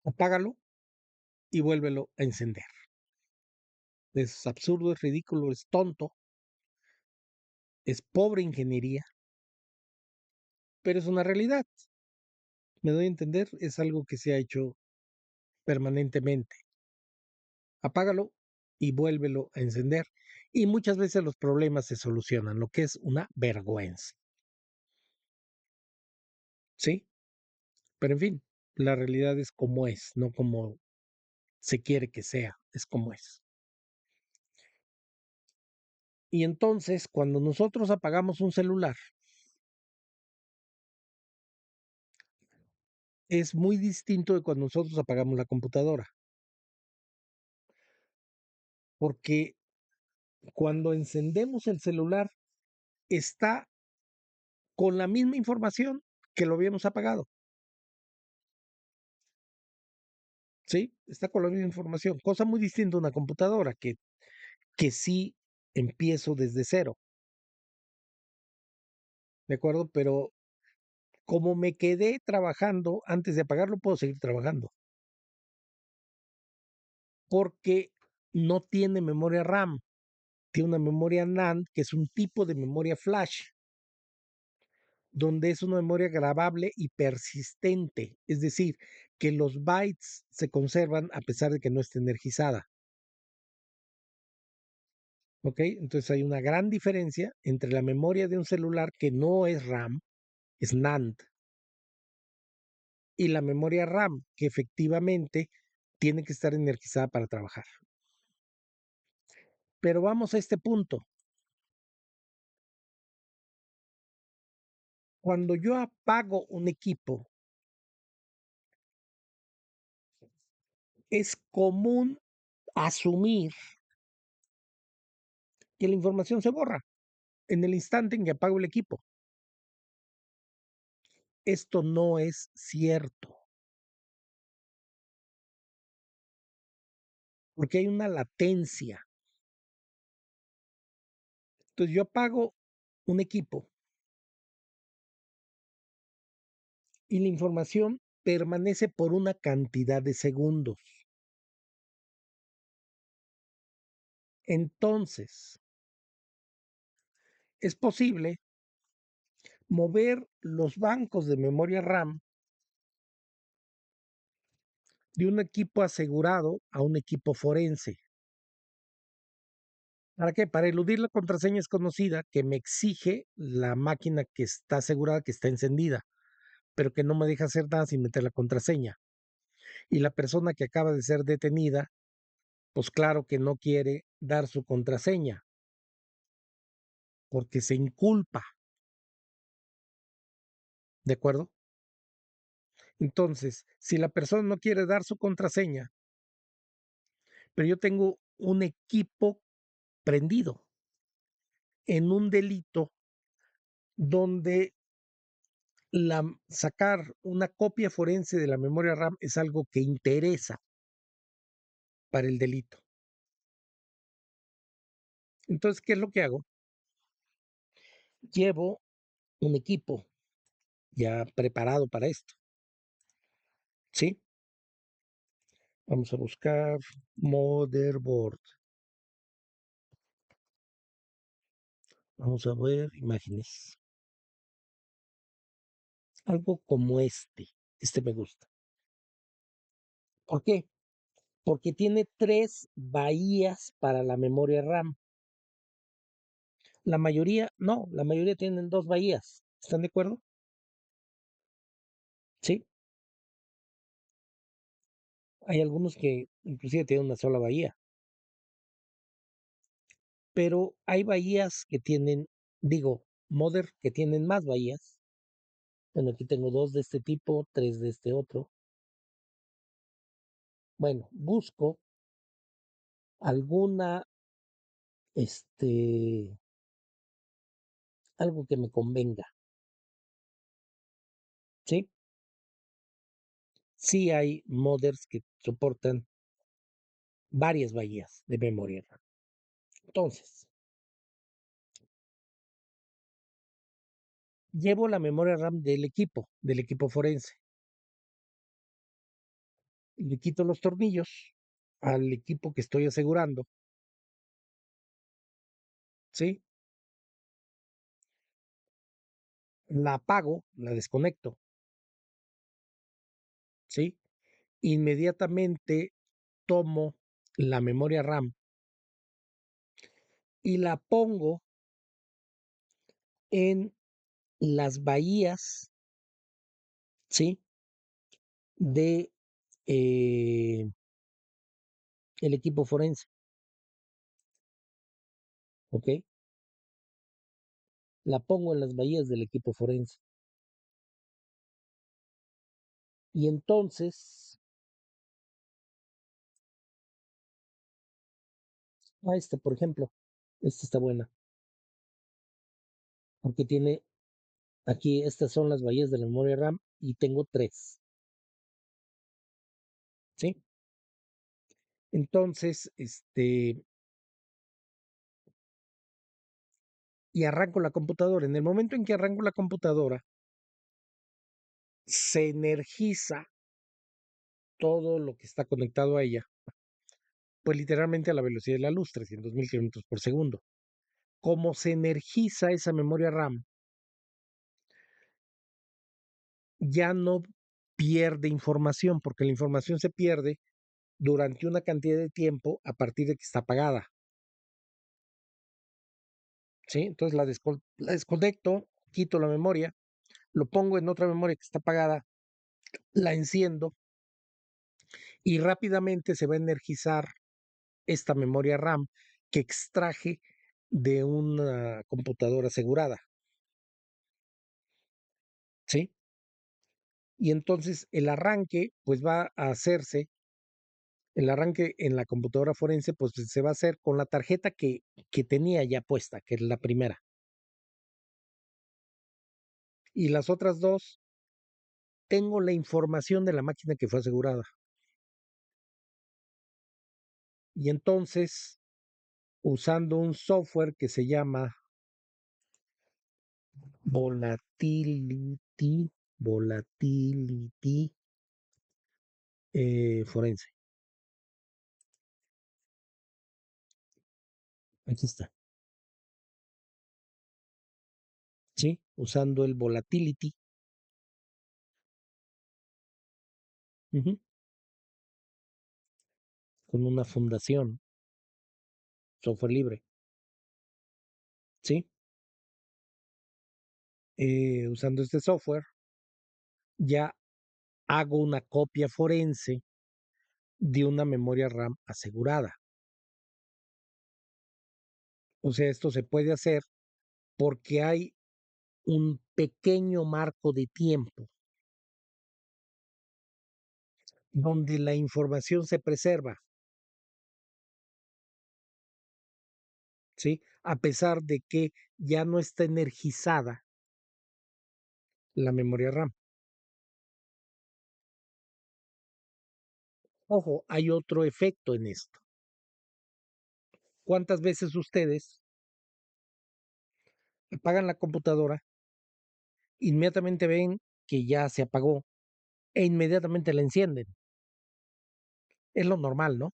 apágalo y vuélvelo a encender. Es absurdo, es ridículo, es tonto, es pobre ingeniería, pero es una realidad. Me doy a entender, es algo que se ha hecho permanentemente. Apágalo y vuélvelo a encender. Y muchas veces los problemas se solucionan, lo que es una vergüenza. ¿Sí? Pero en fin, la realidad es como es, no como se quiere que sea, es como es. Y entonces, cuando nosotros apagamos un celular, es muy distinto de cuando nosotros apagamos la computadora, porque cuando encendemos el celular está con la misma información que lo habíamos apagado, ¿sí? Está con la misma información, cosa muy distinta a una computadora que sí empiezo desde cero, ¿de acuerdo? Pero como me quedé trabajando antes de apagarlo, puedo seguir trabajando, porque no tiene memoria RAM, tiene una memoria NAND, que es un tipo de memoria flash. donde es una memoria grabable y persistente, es decir, que los bytes se conservan a pesar de que no esté energizada. ¿Ok? Entonces hay una gran diferencia entre la memoria de un celular que no es RAM, es NAND, y la memoria RAM, que efectivamente tiene que estar energizada para trabajar. Pero vamos a este punto. Cuando yo apago un equipo, es común asumir que la información se borra en el instante en que apago el equipo. Esto no es cierto, porque hay una latencia. Entonces yo apago un equipo y la información permanece por una cantidad de segundos. Entonces, es posible mover los bancos de memoria RAM de un equipo asegurado a un equipo forense. ¿Para qué? Para eludir la contraseña desconocida que me exige la máquina que está asegurada, que está encendida, pero que no me deja hacer nada sin meter la contraseña. Y la persona que acaba de ser detenida, pues claro que no quiere dar su contraseña, porque se inculpa, ¿de acuerdo? Entonces, si la persona no quiere dar su contraseña, pero yo tengo un equipo prendido en un delito donde sacar una copia forense de la memoria RAM es algo que interesa para el delito. Entonces, ¿qué es lo que hago? Llevo un equipo ya preparado para esto, ¿sí? Vamos a buscar motherboard. Vamos a ver imágenes. Algo como este. Este me gusta. ¿Por qué? Porque tiene 3 bahías para la memoria RAM. La mayoría, no, la mayoría tienen 2 bahías. ¿Están de acuerdo? Sí. Hay algunos que inclusive tienen una sola bahía. Pero hay bahías que tienen, digo, Mother que tienen más bahías. Bueno, aquí tengo 2 de este tipo, 3 de este otro. Bueno, busco alguna, este, algo que me convenga, ¿sí? Sí hay mothers que soportan varias bahías de memoria RAM. Entonces, llevo la memoria RAM del equipo forense. Le quito los tornillos al equipo que estoy asegurando, ¿sí? La apago, la desconecto, ¿sí? Inmediatamente tomo la memoria RAM y la pongo en las bahías, ¿sí? De el equipo forense, ¿ok? La pongo en las bahías del equipo forense. Y entonces, esta, por ejemplo, esta está buena, porque tiene aquí, estas son las bahías de la memoria RAM y tengo 3, ¿sí? Entonces, y arranco la computadora. En el momento en que arranco la computadora, se energiza todo lo que está conectado a ella, pues literalmente a la velocidad de la luz, 300.000 kilómetros por segundo. Como se energiza esa memoria RAM, ya no pierde información, porque la información se pierde durante una cantidad de tiempo a partir de que está apagada. ¿Sí? Entonces la desconecto, quito la memoria, lo pongo en otra memoria que está apagada, la enciendo y rápidamente se va a energizar esta memoria RAM que extraje de una computadora asegurada. ¿Sí? Y entonces el arranque, pues va a hacerse, el arranque en la computadora forense, pues se va a hacer con la tarjeta que tenía ya puesta, que es la primera. Y las otras dos, tengo la información de la máquina que fue asegurada. Y entonces, usando un software que se llama Volatility, Volatility Forense. Aquí está. ¿Sí? Usando el Volatility. Ujú, con una fundación, software libre. ¿Sí? Usando este software, ya hago una copia forense de una memoria RAM asegurada. O sea, esto se puede hacer porque hay un pequeño marco de tiempo donde la información se preserva, ¿sí? A pesar de que ya no está energizada la memoria RAM. Ojo, hay otro efecto en esto. ¿Cuántas veces ustedes apagan la computadora, inmediatamente ven que ya se apagó e inmediatamente la encienden? Es lo normal, ¿no?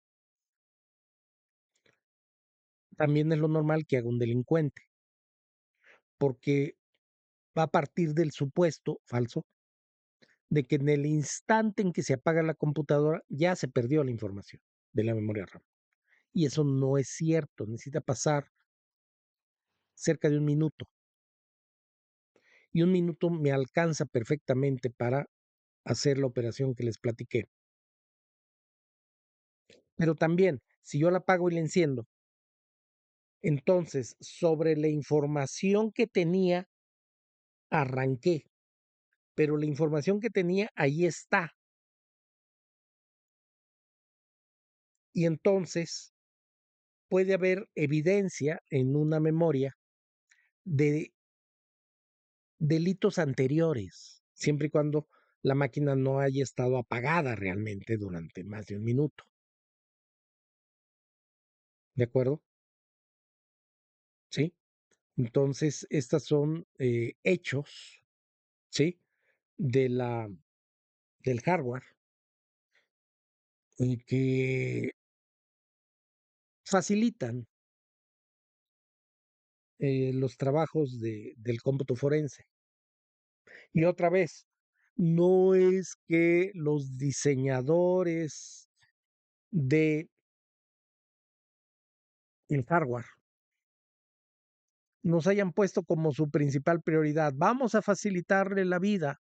También es lo normal que haga un delincuente, porque va a partir del supuesto falso de que en el instante en que se apaga la computadora ya se perdió la información de la memoria RAM. Y eso no es cierto, necesita pasar cerca de un minuto. Y un minuto me alcanza perfectamente para hacer la operación que les platiqué. Pero también, si yo la apago y la enciendo, entonces sobre la información que tenía, arranqué, pero la información que tenía ahí está. Y entonces puede haber evidencia en una memoria de delitos anteriores, siempre y cuando la máquina no haya estado apagada realmente durante más de un minuto. ¿De acuerdo? ¿Sí? Entonces, estas son hechos, ¿sí? De la, del hardware que facilitan los trabajos del cómputo forense. Y otra vez, no es que los diseñadores de el hardware nos hayan puesto como su principal prioridad. Vamos a facilitarle la vida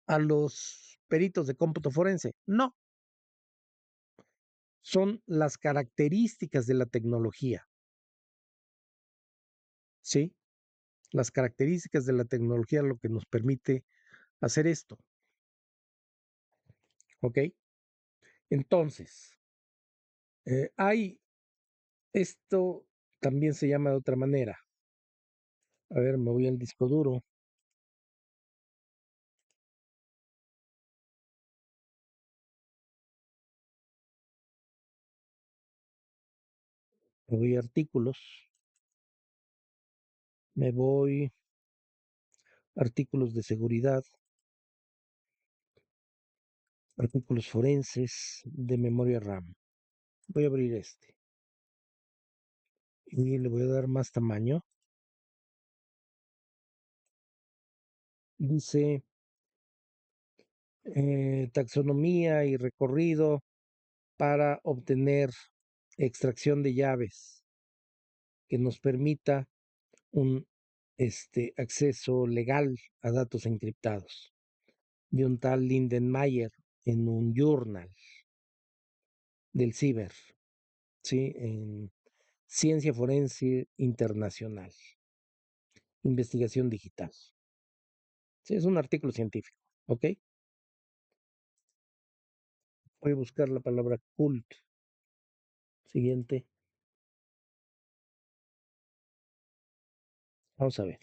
a los peritos de cómputo forense. No, son las características de la tecnología, ¿sí? Las características de la tecnología lo que nos permite hacer esto, ¿ok? Entonces, hay esto también se llama de otra manera. A ver, me voy al disco duro, me voy a artículos, me voy a artículos de seguridad, artículos forenses de memoria RAM. Voy a abrir este y le voy a dar más tamaño Dice taxonomía y recorrido para obtener extracción de llaves que nos permita un acceso legal a datos encriptados de un tal Lindenmayer en un journal del ciber, ¿sí? En Ciencia Forense Internacional, Investigación Digital. Sí, es un artículo científico, ¿ok? Voy a buscar la palabra cult. Siguiente. Vamos a ver.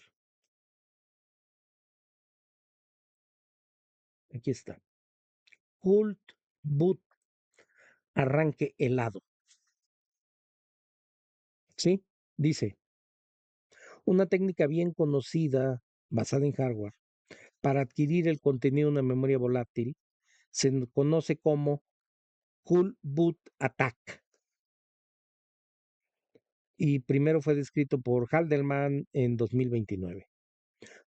Aquí está. Cult boot arranque helado. ¿Sí? Dice, una técnica bien conocida, basada en hardware, para adquirir el contenido de una memoria volátil se conoce como Cool Boot Attack. Y primero fue descrito por Haldeman en 2029.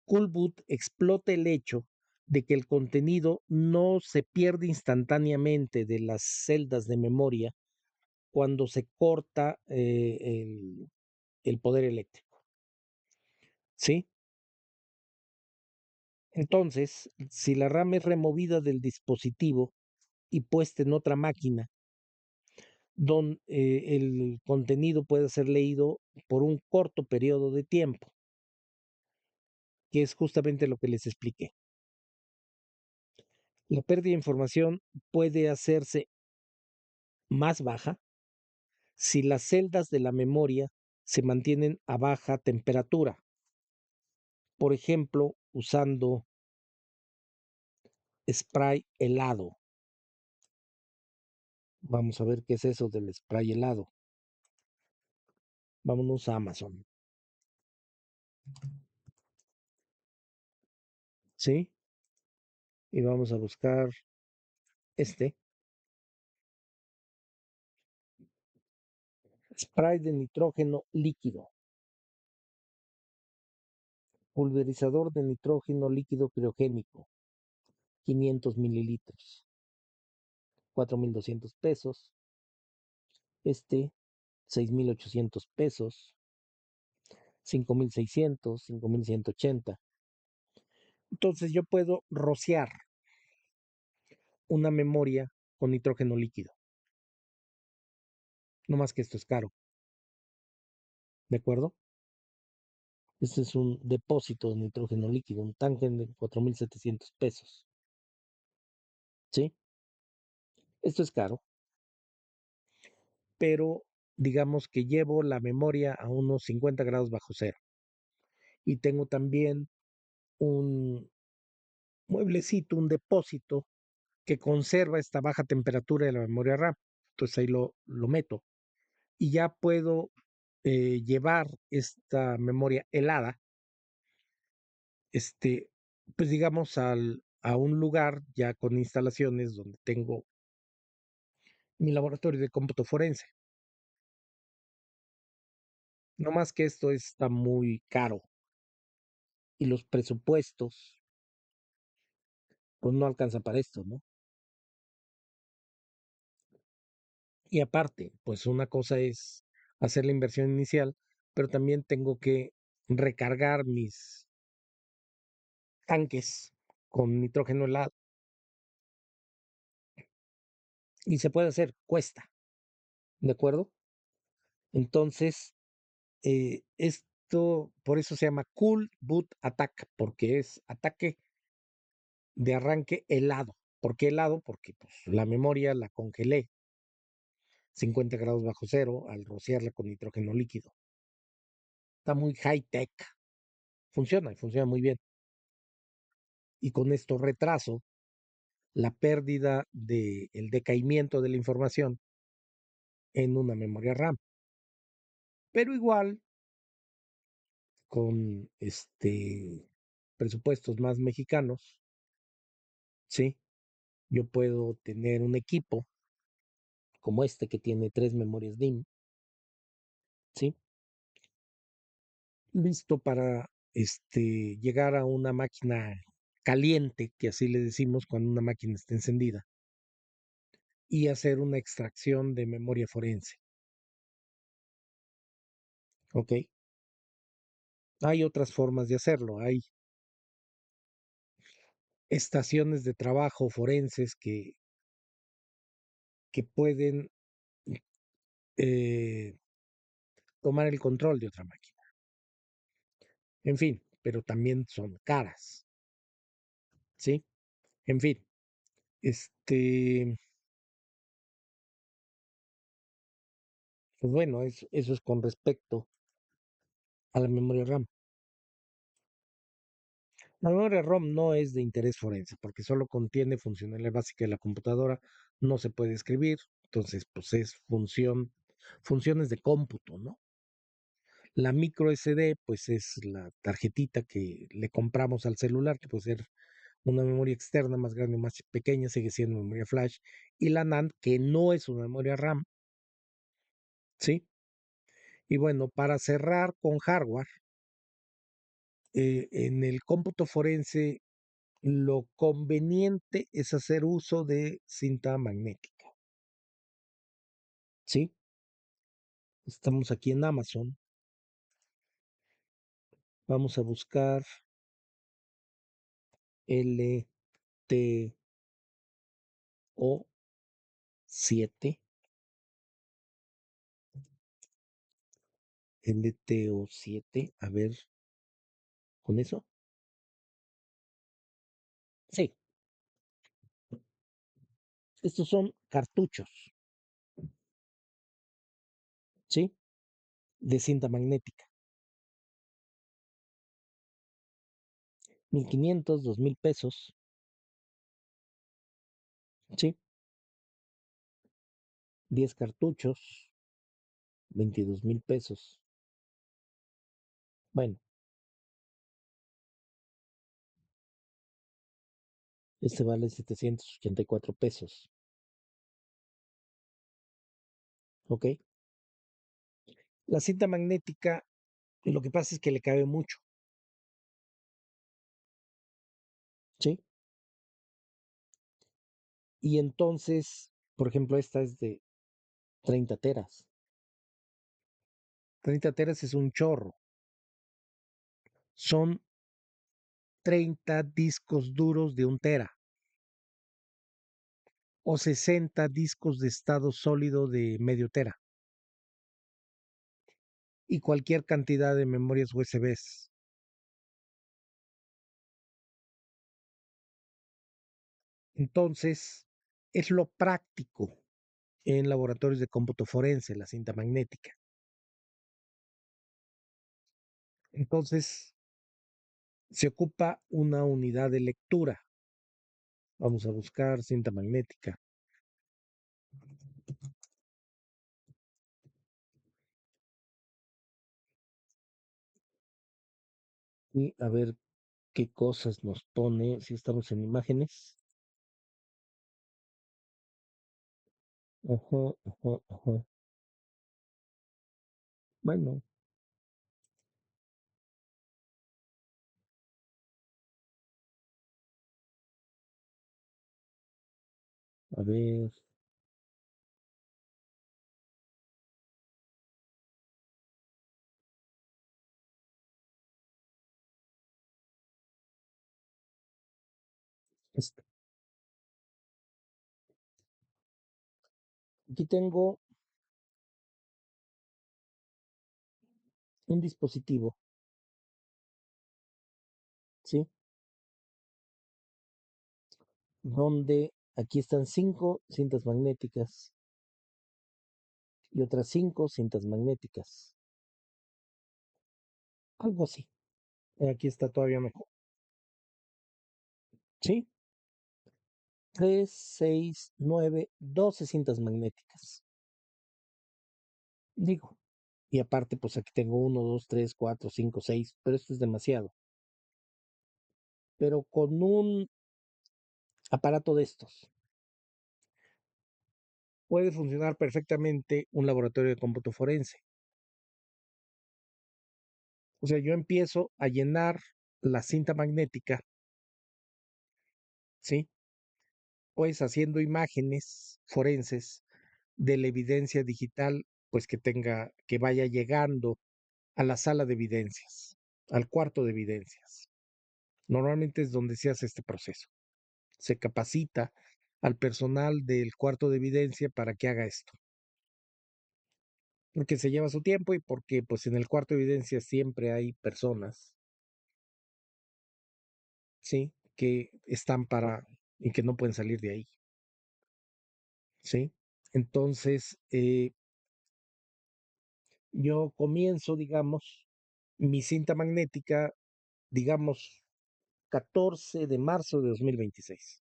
Cool Boot explota el hecho de que el contenido no se pierde instantáneamente de las celdas de memoria cuando se corta el poder eléctrico. ¿Sí? Entonces, si la RAM es removida del dispositivo y puesta en otra máquina, donde el contenido puede ser leído por un corto periodo de tiempo, que es justamente lo que les expliqué. La pérdida de información puede hacerse más baja si las celdas de la memoria se mantienen a baja temperatura, por ejemplo, usando spray helado. Vamos a ver qué es eso del spray helado. Vámonos a Amazon. ¿Sí? Y vamos a buscar este spray de nitrógeno líquido, pulverizador de nitrógeno líquido criogénico, 500 mililitros, 4,200 pesos. 6,800 pesos, 5,600, 5,180. Entonces yo puedo rociar una memoria con nitrógeno líquido. No más que esto es caro, ¿de acuerdo? Este es un depósito de nitrógeno líquido, un tanque de 4,700 pesos. ¿Sí? Esto es caro, pero digamos que llevo la memoria a unos 50 grados bajo cero. Y tengo también un mueblecito, un depósito que conserva esta baja temperatura de la memoria RAM. Entonces ahí lo meto y ya puedo llevar esta memoria helada, este, pues digamos a un lugar ya con instalaciones donde tengo mi laboratorio de cómputo forense. No más que esto está muy caro y los presupuestos pues no alcanzan para esto, ¿no? Y aparte, pues una cosa es hacer la inversión inicial, pero también tengo que recargar mis tanques con nitrógeno helado y se puede hacer, cuesta, ¿de acuerdo? Entonces, esto, por eso se llama Cool Boot Attack, porque es ataque de arranque helado. ¿Por qué helado? Porque pues, la memoria la congelé 50 grados bajo cero al rociarla con nitrógeno líquido. Está muy high tech, funciona y funciona muy bien. Y con esto retraso la pérdida del decaimiento de la información en una memoria RAM. Pero igual, con presupuestos más mexicanos, ¿sí? Yo puedo tener un equipo como este que tiene 3 memorias DIMM, ¿sí? Listo para llegar a una máquina caliente, que así le decimos cuando una máquina está encendida, y hacer una extracción de memoria forense. ¿Ok? Hay otras formas de hacerlo. Hay estaciones de trabajo forenses que pueden eh, tomar el control de otra máquina. En fin, pero también son caras. ¿Sí? En fin, este, pues bueno, eso es con respecto a la memoria RAM. La memoria ROM no es de interés forense porque solo contiene funcionalidad básica de la computadora, no se puede escribir, entonces pues es funciones de cómputo, ¿no? La micro SD pues es la tarjetita que le compramos al celular, que puede ser una memoria externa más grande o más pequeña, sigue siendo memoria flash, y la NAND que no es una memoria RAM, ¿sí? Y bueno, para cerrar con hardware, en el cómputo forense lo conveniente es hacer uso de cinta magnética, ¿sí? Estamos aquí en Amazon. Vamos a buscar LTO7, LTO7, a ver, ¿con eso? Sí, estos son cartuchos, ¿sí? De cinta magnética. 1500, 2000 pesos, ¿sí? 10 cartuchos, 22,000 pesos. Bueno, este vale 784 pesos, ¿ok? La cinta magnética, lo que pasa es que le cabe mucho, ¿sí? Y entonces, por ejemplo, esta es de 30 teras. 30 teras es un chorro. Son 30 discos duros de 1 tera o 60 discos de estado sólido de medio tera y cualquier cantidad de memorias USBs. Entonces, es lo práctico en laboratorios de cómputo forense, la cinta magnética. Entonces, se ocupa una unidad de lectura. Vamos a buscar cinta magnética y a ver qué cosas nos pone si estamos en imágenes. Ajá, ajá, ajá. Bueno, a ver. Este, aquí tengo un dispositivo, ¿sí? Donde aquí están 5 cintas magnéticas y otras 5 cintas magnéticas. Algo así. Aquí está todavía mejor. ¿Sí? 3, 6, 9, 12 cintas magnéticas. Digo. Y aparte, pues aquí tengo 1, 2, 3, 4, 5, 6, pero esto es demasiado. Pero con un aparato de estos puede funcionar perfectamente un laboratorio de cómputo forense. O sea, yo empiezo a llenar la cinta magnética ¿sí? Pues haciendo imágenes forenses de la evidencia digital, pues que vaya llegando a la sala de evidencias, al cuarto de evidencias. Normalmente es donde se hace este proceso. Se capacita al personal del cuarto de evidencia para que haga esto, porque se lleva su tiempo y porque pues en el cuarto de evidencia siempre hay personas, ¿sí? Que están para y que no pueden salir de ahí, ¿sí? Entonces, yo comienzo, digamos, mi cinta magnética, digamos, 14 de marzo de 2026,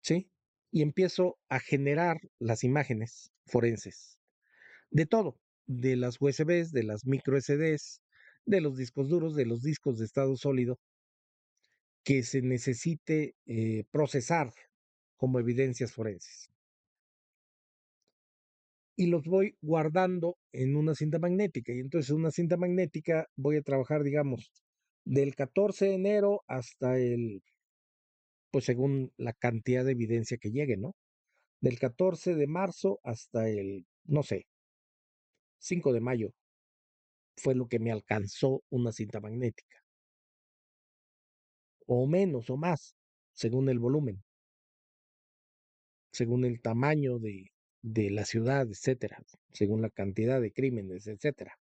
¿sí? Y empiezo a generar las imágenes forenses de todo, de las USBs, de las micro SDs, de los discos duros, de los discos de estado sólido que se necesite procesar como evidencias forenses. Y los voy guardando en una cinta magnética. Y entonces en una cinta magnética voy a trabajar, digamos, del 14 de enero hasta pues según la cantidad de evidencia que llegue, ¿no? Del 14 de marzo hasta no sé, 5 de mayo fue lo que me alcanzó una cinta magnética, o menos o más, según el volumen, según el tamaño de la ciudad, etcétera, según la cantidad de crímenes, etcétera.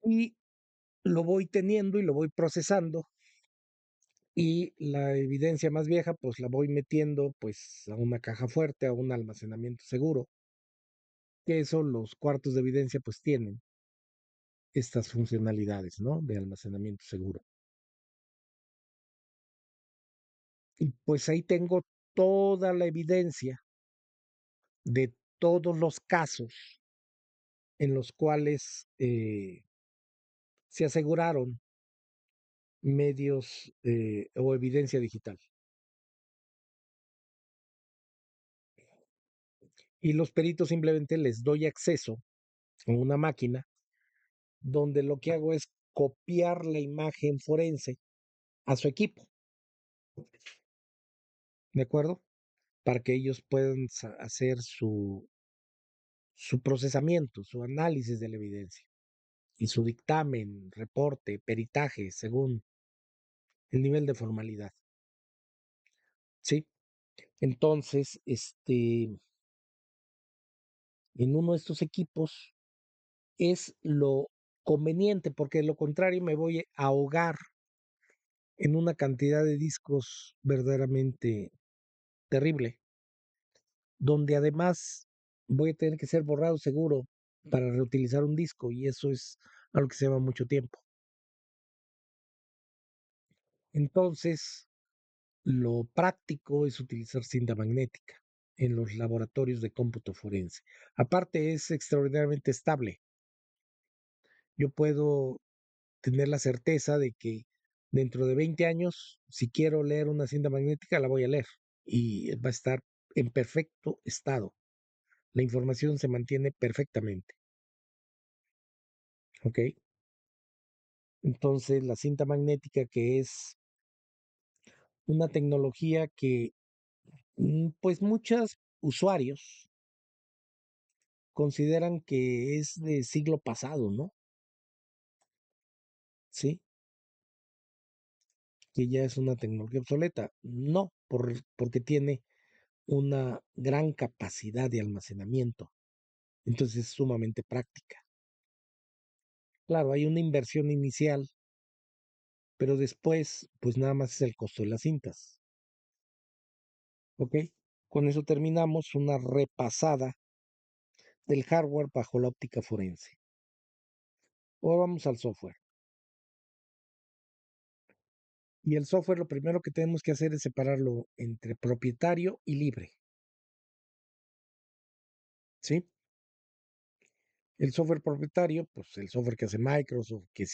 Y lo voy teniendo y lo voy procesando y la evidencia más vieja pues la voy metiendo pues a una caja fuerte, a un almacenamiento seguro, que eso los cuartos de evidencia pues tienen estas funcionalidades, ¿no? De almacenamiento seguro. Y pues ahí tengo toda la evidencia de todos los casos en los cuales se aseguraron medios o evidencia digital. Y los peritos simplemente les doy acceso a una máquina donde lo que hago es copiar la imagen forense a su equipo, ¿de acuerdo? Para que ellos puedan hacer su procesamiento, su análisis de la evidencia y su dictamen, reporte, peritaje, según el nivel de formalidad, ¿sí? Entonces, en uno de estos equipos es lo conveniente, porque de lo contrario me voy a ahogar en una cantidad de discos verdaderamente terrible, donde además voy a tener que ser borrado seguro para reutilizar un disco y eso es algo que se lleva mucho tiempo. Entonces, lo práctico es utilizar cinta magnética en los laboratorios de cómputo forense. Aparte, es extraordinariamente estable. Yo puedo tener la certeza de que dentro de 20 años, si quiero leer una cinta magnética, la voy a leer y va a estar en perfecto estado. La información se mantiene perfectamente. ¿Ok? Entonces, la cinta magnética, que es una tecnología que, pues muchos usuarios consideran que es de siglo pasado, ¿no? Sí, que ya es una tecnología obsoleta. No, porque tiene una gran capacidad de almacenamiento. Entonces es sumamente práctica. Claro, hay una inversión inicial, pero después, pues nada más es el costo de las cintas. ¿Ok? Con eso terminamos una repasada del hardware bajo la óptica forense. Ahora vamos al software. Y el software lo primero que tenemos que hacer es separarlo entre propietario y libre. ¿Sí? El software propietario, pues el software que hace Microsoft, que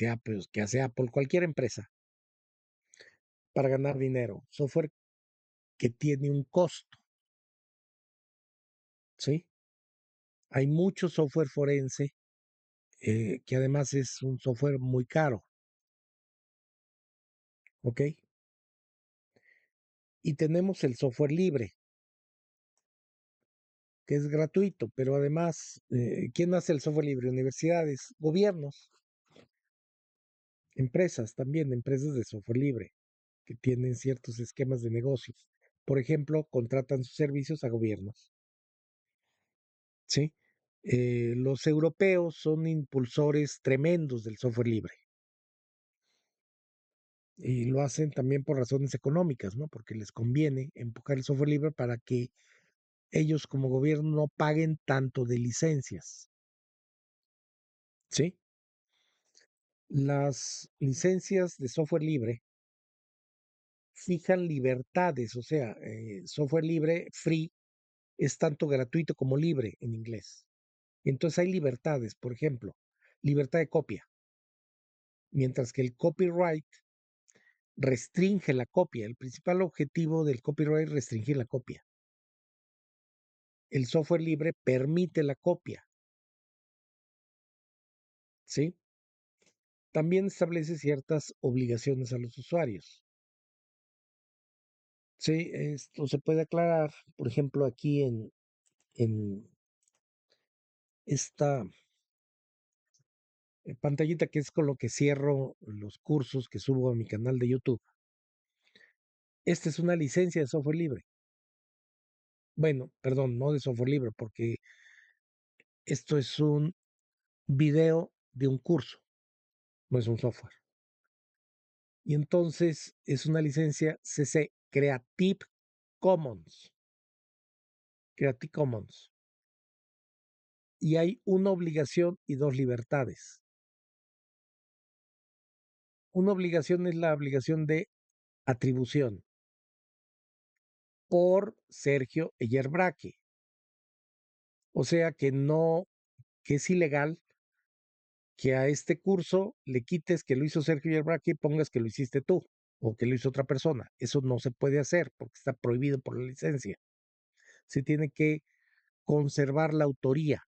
hace Apple, cualquier empresa, para ganar dinero. Software que tiene un costo. ¿Sí? Hay mucho software forense que además es un software muy caro, ¿ok? Y tenemos el software libre, que es gratuito, pero además, ¿quién hace el software libre? Universidades, gobiernos, empresas también, empresas de software libre, que tienen ciertos esquemas de negocios. Por ejemplo, contratan sus servicios a gobiernos, ¿sí? Los europeos son impulsores tremendos del software libre y lo hacen también por razones económicas, ¿no? Porque les conviene empujar el software libre para que ellos como gobierno no paguen tanto de licencias, ¿sí? Las licencias de software libre fijan libertades, o sea, software libre, free, es tanto gratuito como libre en inglés. Entonces hay libertades, por ejemplo, libertad de copia, mientras que el copyright restringe la copia. El principal objetivo del copyright es restringir la copia. El software libre permite la copia, ¿sí? También establece ciertas obligaciones a los usuarios. Sí, esto se puede aclarar, por ejemplo, aquí en esta pantallita que es con lo que cierro los cursos que subo a mi canal de YouTube. Esta es una licencia de software libre. Bueno, perdón, no de software libre, porque esto es un video de un curso, no es un software. Y entonces es una licencia CC Creative Commons. Creative Commons. Y hay una obligación y dos libertades. Una obligación es la obligación de atribución por Sergio Eyerbraque. O sea que no, que es ilegal que a este curso le quites que lo hizo Sergio Eyerbraque y pongas que lo hiciste tú o que lo hizo otra persona. Eso no se puede hacer porque está prohibido por la licencia. Se tiene que conservar la autoría,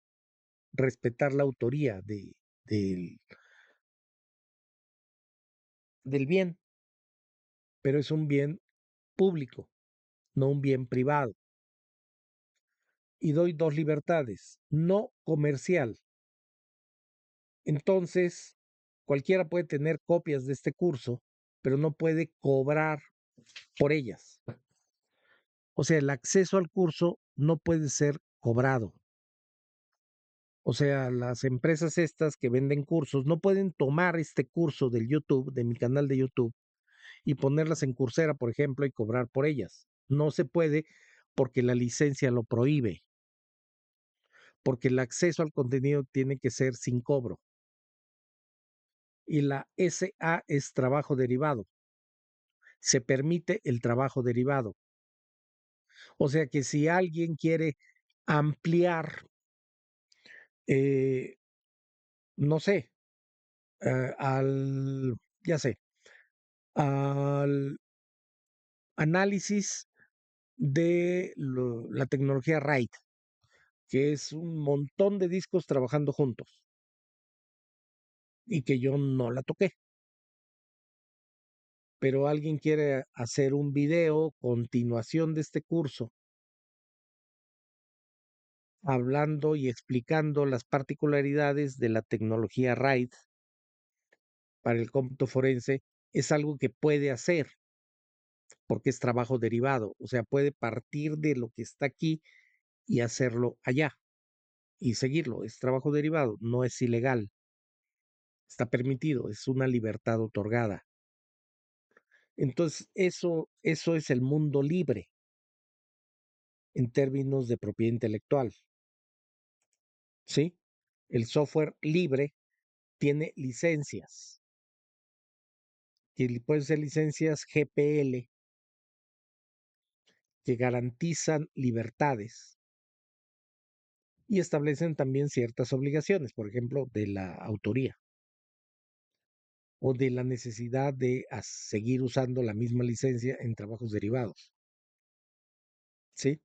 respetar la autoría del, del bien, pero es un bien público, no un bien privado. Y doy dos libertades, no comercial. Entonces, cualquiera puede tener copias de este curso, pero no puede cobrar por ellas. O sea, el acceso al curso no puede ser cobrado. O sea, las empresas estas que venden cursos no pueden tomar este curso del YouTube, de mi canal de YouTube, y ponerlas en Coursera, por ejemplo, y cobrar por ellas. No se puede porque la licencia lo prohíbe, porque el acceso al contenido tiene que ser sin cobro. Y la SA es trabajo derivado. Se permite el trabajo derivado. O sea que si alguien quiere ampliar, eh, no sé, ya sé, al análisis de la tecnología RAID, que es un montón de discos trabajando juntos y que yo no la toqué. Pero alguien quiere hacer un video, continuación de este curso, hablando y explicando las particularidades de la tecnología RAID para el cómputo forense, es algo que puede hacer porque es trabajo derivado, o sea, puede partir de lo que está aquí y hacerlo allá y seguirlo, es trabajo derivado, no es ilegal, está permitido, es una libertad otorgada. Entonces, eso es el mundo libre en términos de propiedad intelectual, ¿sí? El software libre tiene licencias, que pueden ser licencias GPL, que garantizan libertades y establecen también ciertas obligaciones, por ejemplo, de la autoría o de la necesidad de seguir usando la misma licencia en trabajos derivados, ¿sí?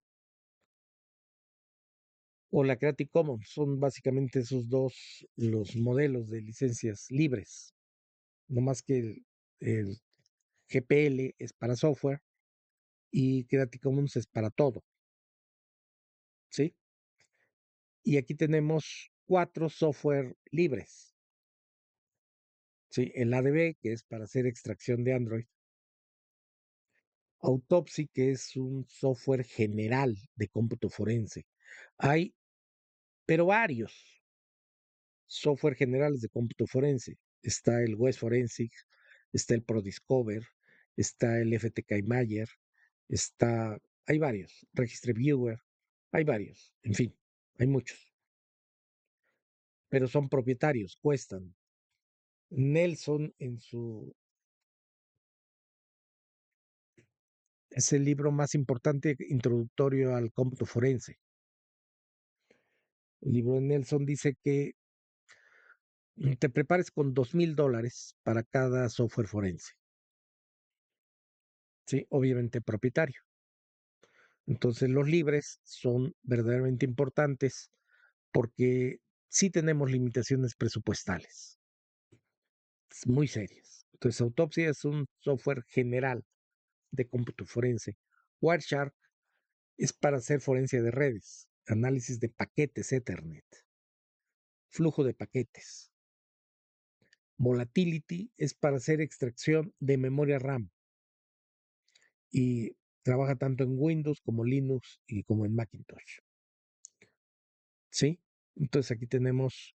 o la Creative Commons. Son básicamente esos dos los modelos de licencias libres. No más que el GPL es para software y Creative Commons es para todo, ¿sí? Y aquí tenemos 4 software libres, ¿sí? El ADB, que es para hacer extracción de Android. Autopsy, que es un software general de cómputo forense. Hay, pero varios software generales de cómputo forense. Está el West Forensic, está el ProDiscover, está el FTK Mayer, hay varios, Registry Viewer, hay varios, en fin, hay muchos, pero son propietarios, cuestan. Nelson es el libro más importante introductorio al cómputo forense. El libro de Nelson dice que te prepares con $2,000 para cada software forense, ¿sí? Obviamente propietario. Entonces los libres son verdaderamente importantes porque sí tenemos limitaciones presupuestales muy serias. Entonces Autopsia es un software general de cómputo forense. Wireshark es para hacer forencia de redes, análisis de paquetes Ethernet, flujo de paquetes. Volatility es para hacer extracción de memoria RAM y trabaja tanto en Windows como Linux y como en Macintosh. ¿Sí? Entonces aquí tenemos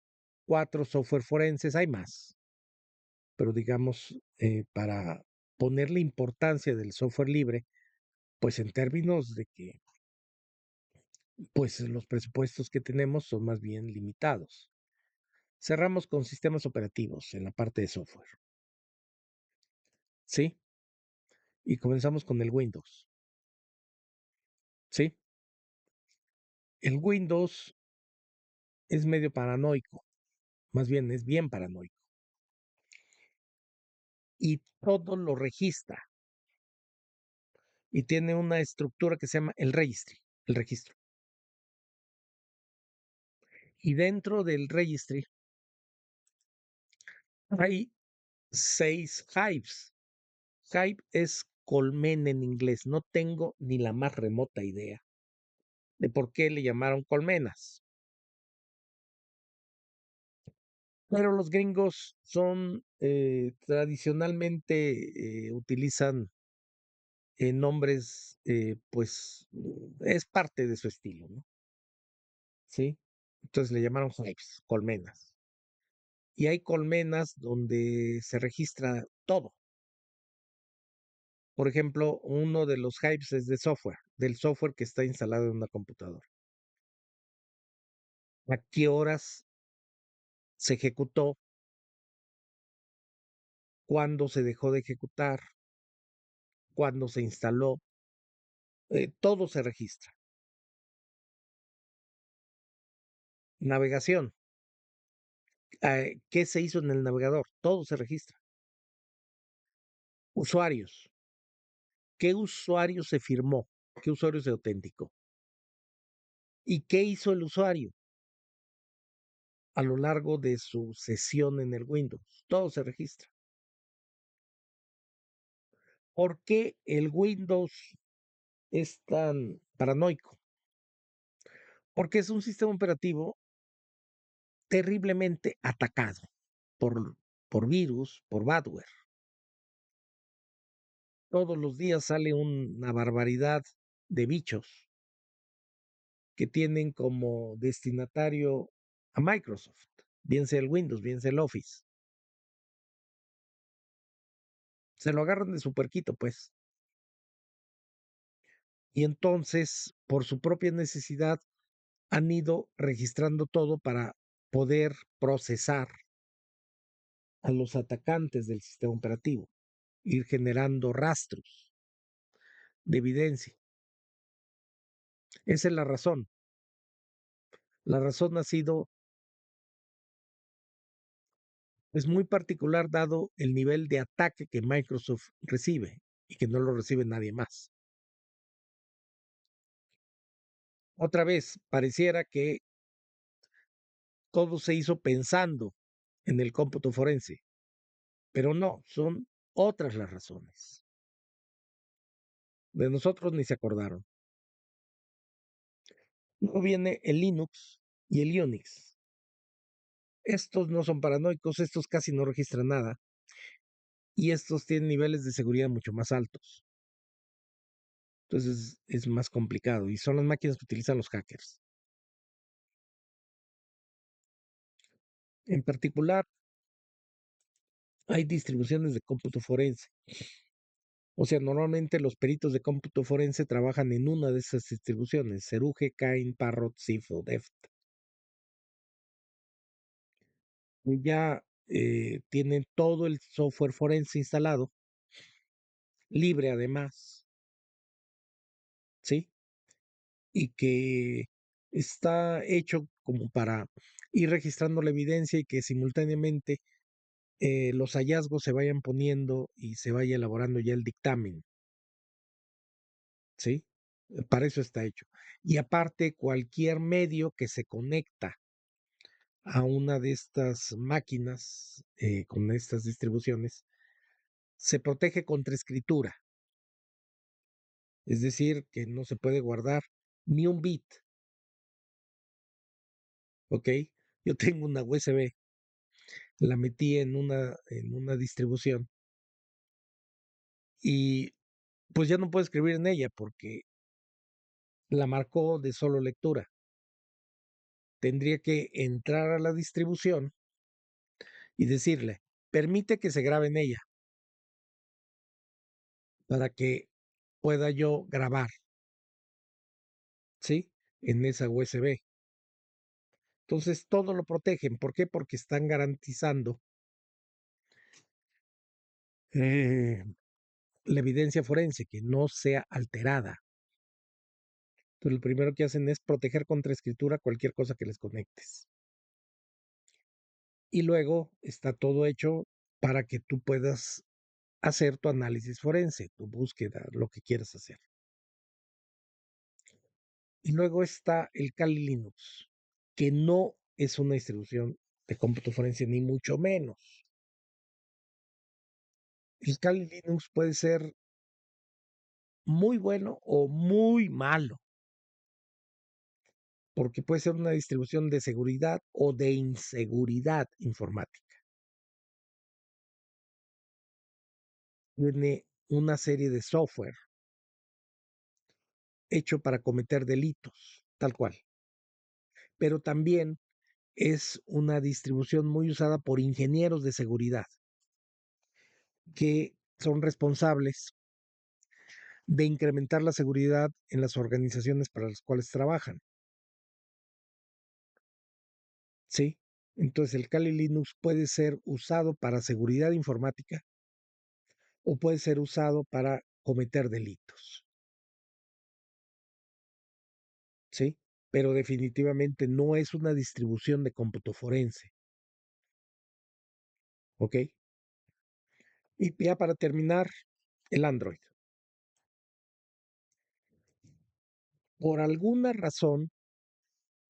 4 software forenses, hay más, pero digamos, para ponerle importancia del software libre, pues en términos de que pues los presupuestos que tenemos son más bien limitados. Cerramos con sistemas operativos en la parte de software, ¿sí? Y comenzamos con el Windows, ¿sí? El Windows es medio paranoico, más bien es bien paranoico, y todo lo registra, y tiene una estructura que se llama el registry, el registro. Y dentro del registry hay 6 hives. Hive es colmena en inglés. No tengo ni la más remota idea de por qué le llamaron colmenas. Pero los gringos son tradicionalmente utilizan nombres, pues es parte de su estilo, ¿no? ¿Sí? Entonces le llamaron hives, colmenas. Y hay colmenas donde se registra todo. Por ejemplo, uno de los hives es de software, del software que está instalado en una computadora. ¿A qué horas se ejecutó? ¿Cuándo se dejó de ejecutar? ¿Cuándo se instaló? Todo se registra. Navegación. ¿Qué se hizo en el navegador? Todo se registra. Usuarios. ¿Qué usuario se firmó? ¿Qué usuario se autenticó? ¿Y qué hizo el usuario a lo largo de su sesión en el Windows? Todo se registra. ¿Por qué el Windows es tan paranoico? Porque es un sistema operativo terriblemente atacado por virus, por malware. Todos los días sale una barbaridad de bichos que tienen como destinatario a Microsoft, bien sea el Windows, bien sea el Office. Se lo agarran de su puerquito, pues. Y entonces, por su propia necesidad, han ido registrando todo para poder procesar a los atacantes del sistema operativo, ir generando rastros de evidencia. Esa es la razón. La razón ha sido, es muy particular dado el nivel de ataque que Microsoft recibe y que no lo recibe nadie más. Otra vez, pareciera que todo se hizo pensando en el cómputo forense, pero no, son otras las razones. De nosotros ni se acordaron. Luego viene el Linux y el Unix. Estos no son paranoicos, estos casi no registran nada y estos tienen niveles de seguridad mucho más altos. Entonces es más complicado y son las máquinas que utilizan los hackers. En particular, hay distribuciones de cómputo forense. O sea, normalmente los peritos de cómputo forense trabajan en una de esas distribuciones, Ceruge, Cain, Parrot, Sif o Deft. Ya tienen todo el software forense instalado, libre además, ¿sí? Y que está hecho como para ir registrando la evidencia y que simultáneamente los hallazgos se vayan poniendo y se vaya elaborando ya el dictamen, ¿sí? Para eso está hecho. Y aparte, cualquier medio que se conecta a una de estas máquinas con estas distribuciones se protege contra escritura, es decir, que no se puede guardar ni un bit, ¿ok? Yo tengo una USB, la metí en una distribución y pues ya no puedo escribir en ella porque la marcó de solo lectura. Tendría que entrar a la distribución y decirle, permite que se grabe en ella para que pueda yo grabar, ¿sí? En esa USB. Entonces todo lo protegen. ¿Por qué? Porque están garantizando eh, la evidencia forense, que no sea alterada. Entonces lo primero que hacen es proteger contra escritura cualquier cosa que les conectes. Y luego está todo hecho para que tú puedas hacer tu análisis forense, tu búsqueda, lo que quieras hacer. Y luego está el Kali Linux, que no es una distribución de cómputo forense, ni mucho menos. El Kali Linux puede ser muy bueno o muy malo, porque puede ser una distribución de seguridad o de inseguridad informática. Tiene una serie de software hecho para cometer delitos, tal cual. Pero también es una distribución muy usada por ingenieros de seguridad que son responsables de incrementar la seguridad en las organizaciones para las cuales trabajan. ¿Sí? Entonces el Kali Linux puede ser usado para seguridad informática o puede ser usado para cometer delitos. ¿Sí? Pero definitivamente no es una distribución de cómputo forense. ¿Ok? Y ya para terminar, el Android. Por alguna razón,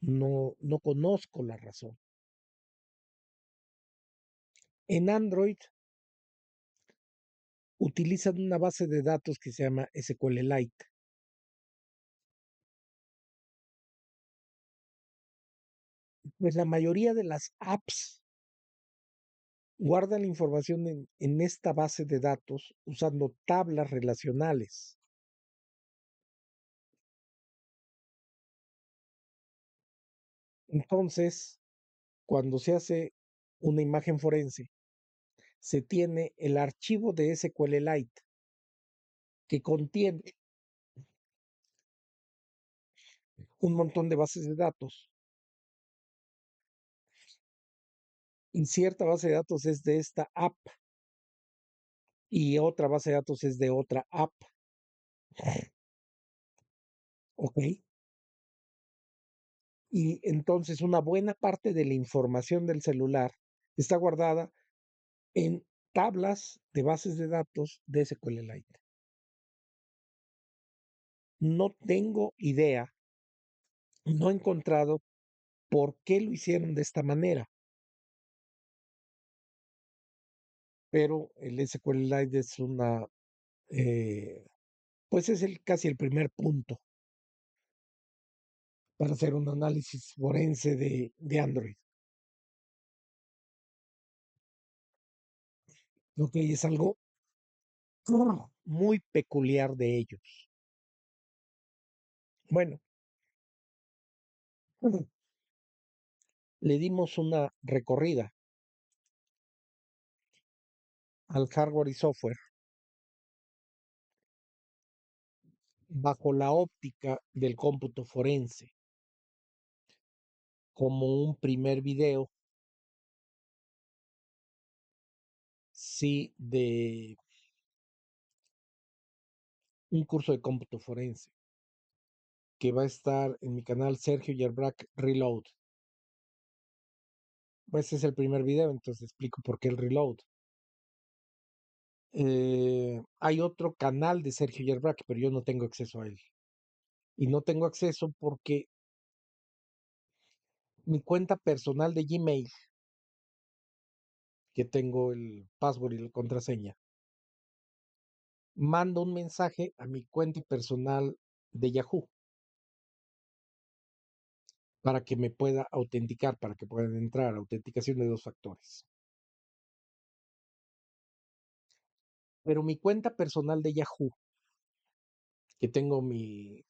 no conozco la razón. En Android utilizan una base de datos que se llama SQLite. Pues la mayoría de las apps guardan la información en esta base de datos usando tablas relacionales. Entonces, cuando se hace una imagen forense, se tiene el archivo de SQLite que contiene un montón de bases de datos. Y cierta base de datos es de esta app y otra base de datos es de otra app. ¿Ok? Y entonces una buena parte de la información del celular está guardada en tablas de bases de datos de SQLite. No tengo idea, no he encontrado por qué lo hicieron de esta manera. Pero el SQLite es una, pues es casi el primer punto para hacer un análisis forense de Android. Ok, es algo muy peculiar de ellos. Bueno, le dimos una recorrida al hardware y software bajo la óptica del cómputo forense, como un primer video, sí, de un curso de cómputo forense que va a estar en mi canal Sergio Yerbrack Reload. Ese es el primer video, entonces explico por qué el reload. Hay otro canal de Sergio Yerbrack, pero yo no tengo acceso a él. Y no tengo acceso porque mi cuenta personal de Gmail, que tengo el password y la contraseña, mando un mensaje a mi cuenta personal de Yahoo para que me pueda autenticar, para que puedan entrar. Autenticación de 2 factores. Pero mi cuenta personal de Yahoo, que tengo mi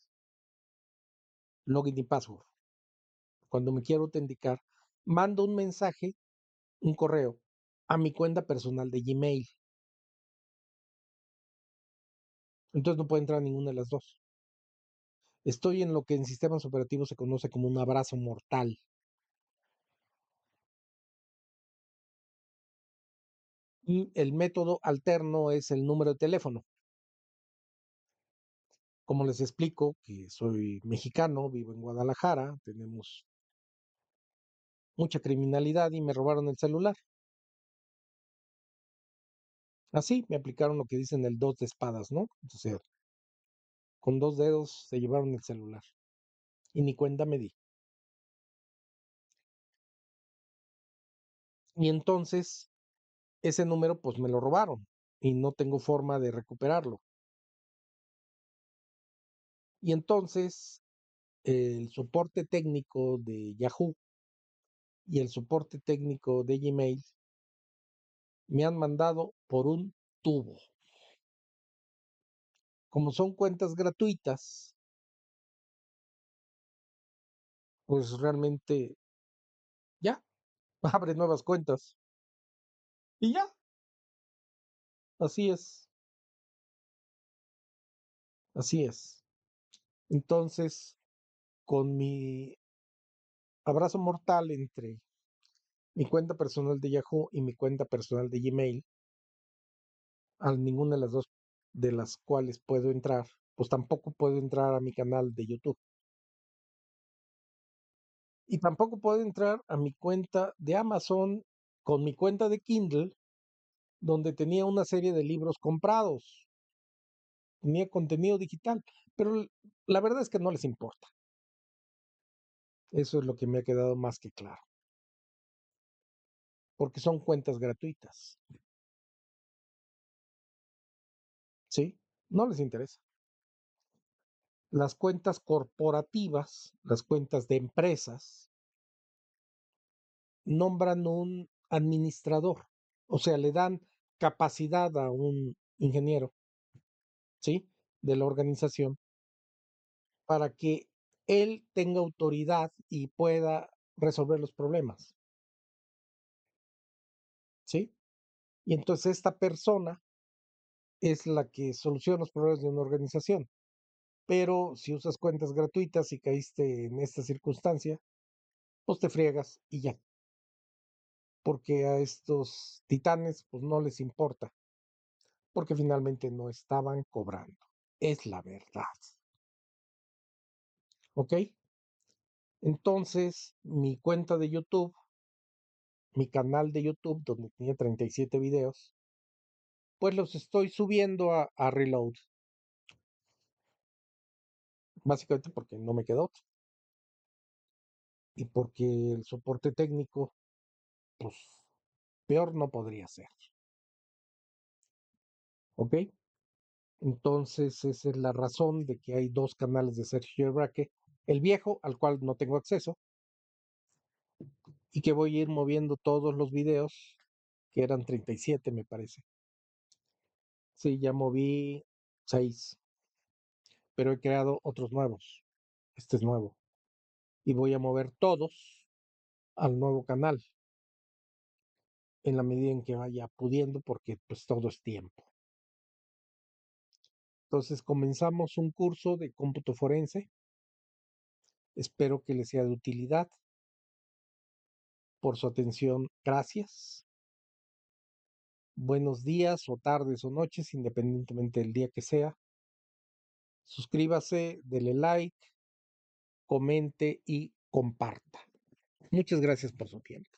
login y password, cuando me quiero autenticar, mando un mensaje, un correo, a mi cuenta personal de Gmail. Entonces no puedo entrar a ninguna de las dos. Estoy en lo que en sistemas operativos se conoce como un abrazo mortal. Y el método alterno es el número de teléfono. Como les explico, que soy mexicano, vivo en Guadalajara, tenemos mucha criminalidad y me robaron el celular. Así me aplicaron lo que dicen el dos de espadas, ¿no? O sea, con 2 dedos se llevaron el celular y ni cuenta me di. Y entonces ese número pues me lo robaron y no tengo forma de recuperarlo. Y entonces el soporte técnico de Yahoo y el soporte técnico de Gmail me han mandado por un tubo. Como son cuentas gratuitas, pues realmente ya, abre nuevas cuentas y ya, así es, así es. Entonces, con mi abrazo mortal entre mi cuenta personal de Yahoo y mi cuenta personal de Gmail, a ninguna de las dos de las cuales puedo entrar, pues tampoco puedo entrar a mi canal de YouTube. Y tampoco puedo entrar a mi cuenta de Amazon con mi cuenta de Kindle, donde tenía una serie de libros comprados, tenía contenido digital, pero la verdad es que no les importa. Eso es lo que me ha quedado más que claro, porque son cuentas gratuitas, ¿sí? No les interesa. Las cuentas corporativas, las cuentas de empresas, nombran un administrador, o sea, le dan capacidad a un ingeniero, ¿sí? De la organización para que él tenga autoridad y pueda resolver los problemas, ¿sí? Y entonces esta persona es la que soluciona los problemas de una organización. Pero si usas cuentas gratuitas y caíste en esta circunstancia, pues te friegas y ya. Porque a estos titanes pues no les importa, porque finalmente no estaban cobrando. Es la verdad. ¿Ok? Entonces, mi cuenta de YouTube, mi canal de YouTube, donde tenía 37 videos, pues los estoy subiendo a Reload. Básicamente porque no me quedó otro. y porque el soporte técnico, pues peor no podría ser, ¿ok? Entonces esa es la razón de que hay dos canales de Sergio Braque, el viejo al cual no tengo acceso y que voy a ir moviendo todos los videos, que eran 37 me parece. Sí, ya moví 6, pero he creado otros nuevos. Este es nuevo. Y voy a mover todos al nuevo canal en la medida en que vaya pudiendo, porque pues todo es tiempo. Entonces comenzamos un curso de cómputo forense. Espero que les sea de utilidad. Por su atención, gracias. Buenos días o tardes o noches, independientemente del día que sea. Suscríbase, dele like, comente y comparta. Muchas gracias por su tiempo.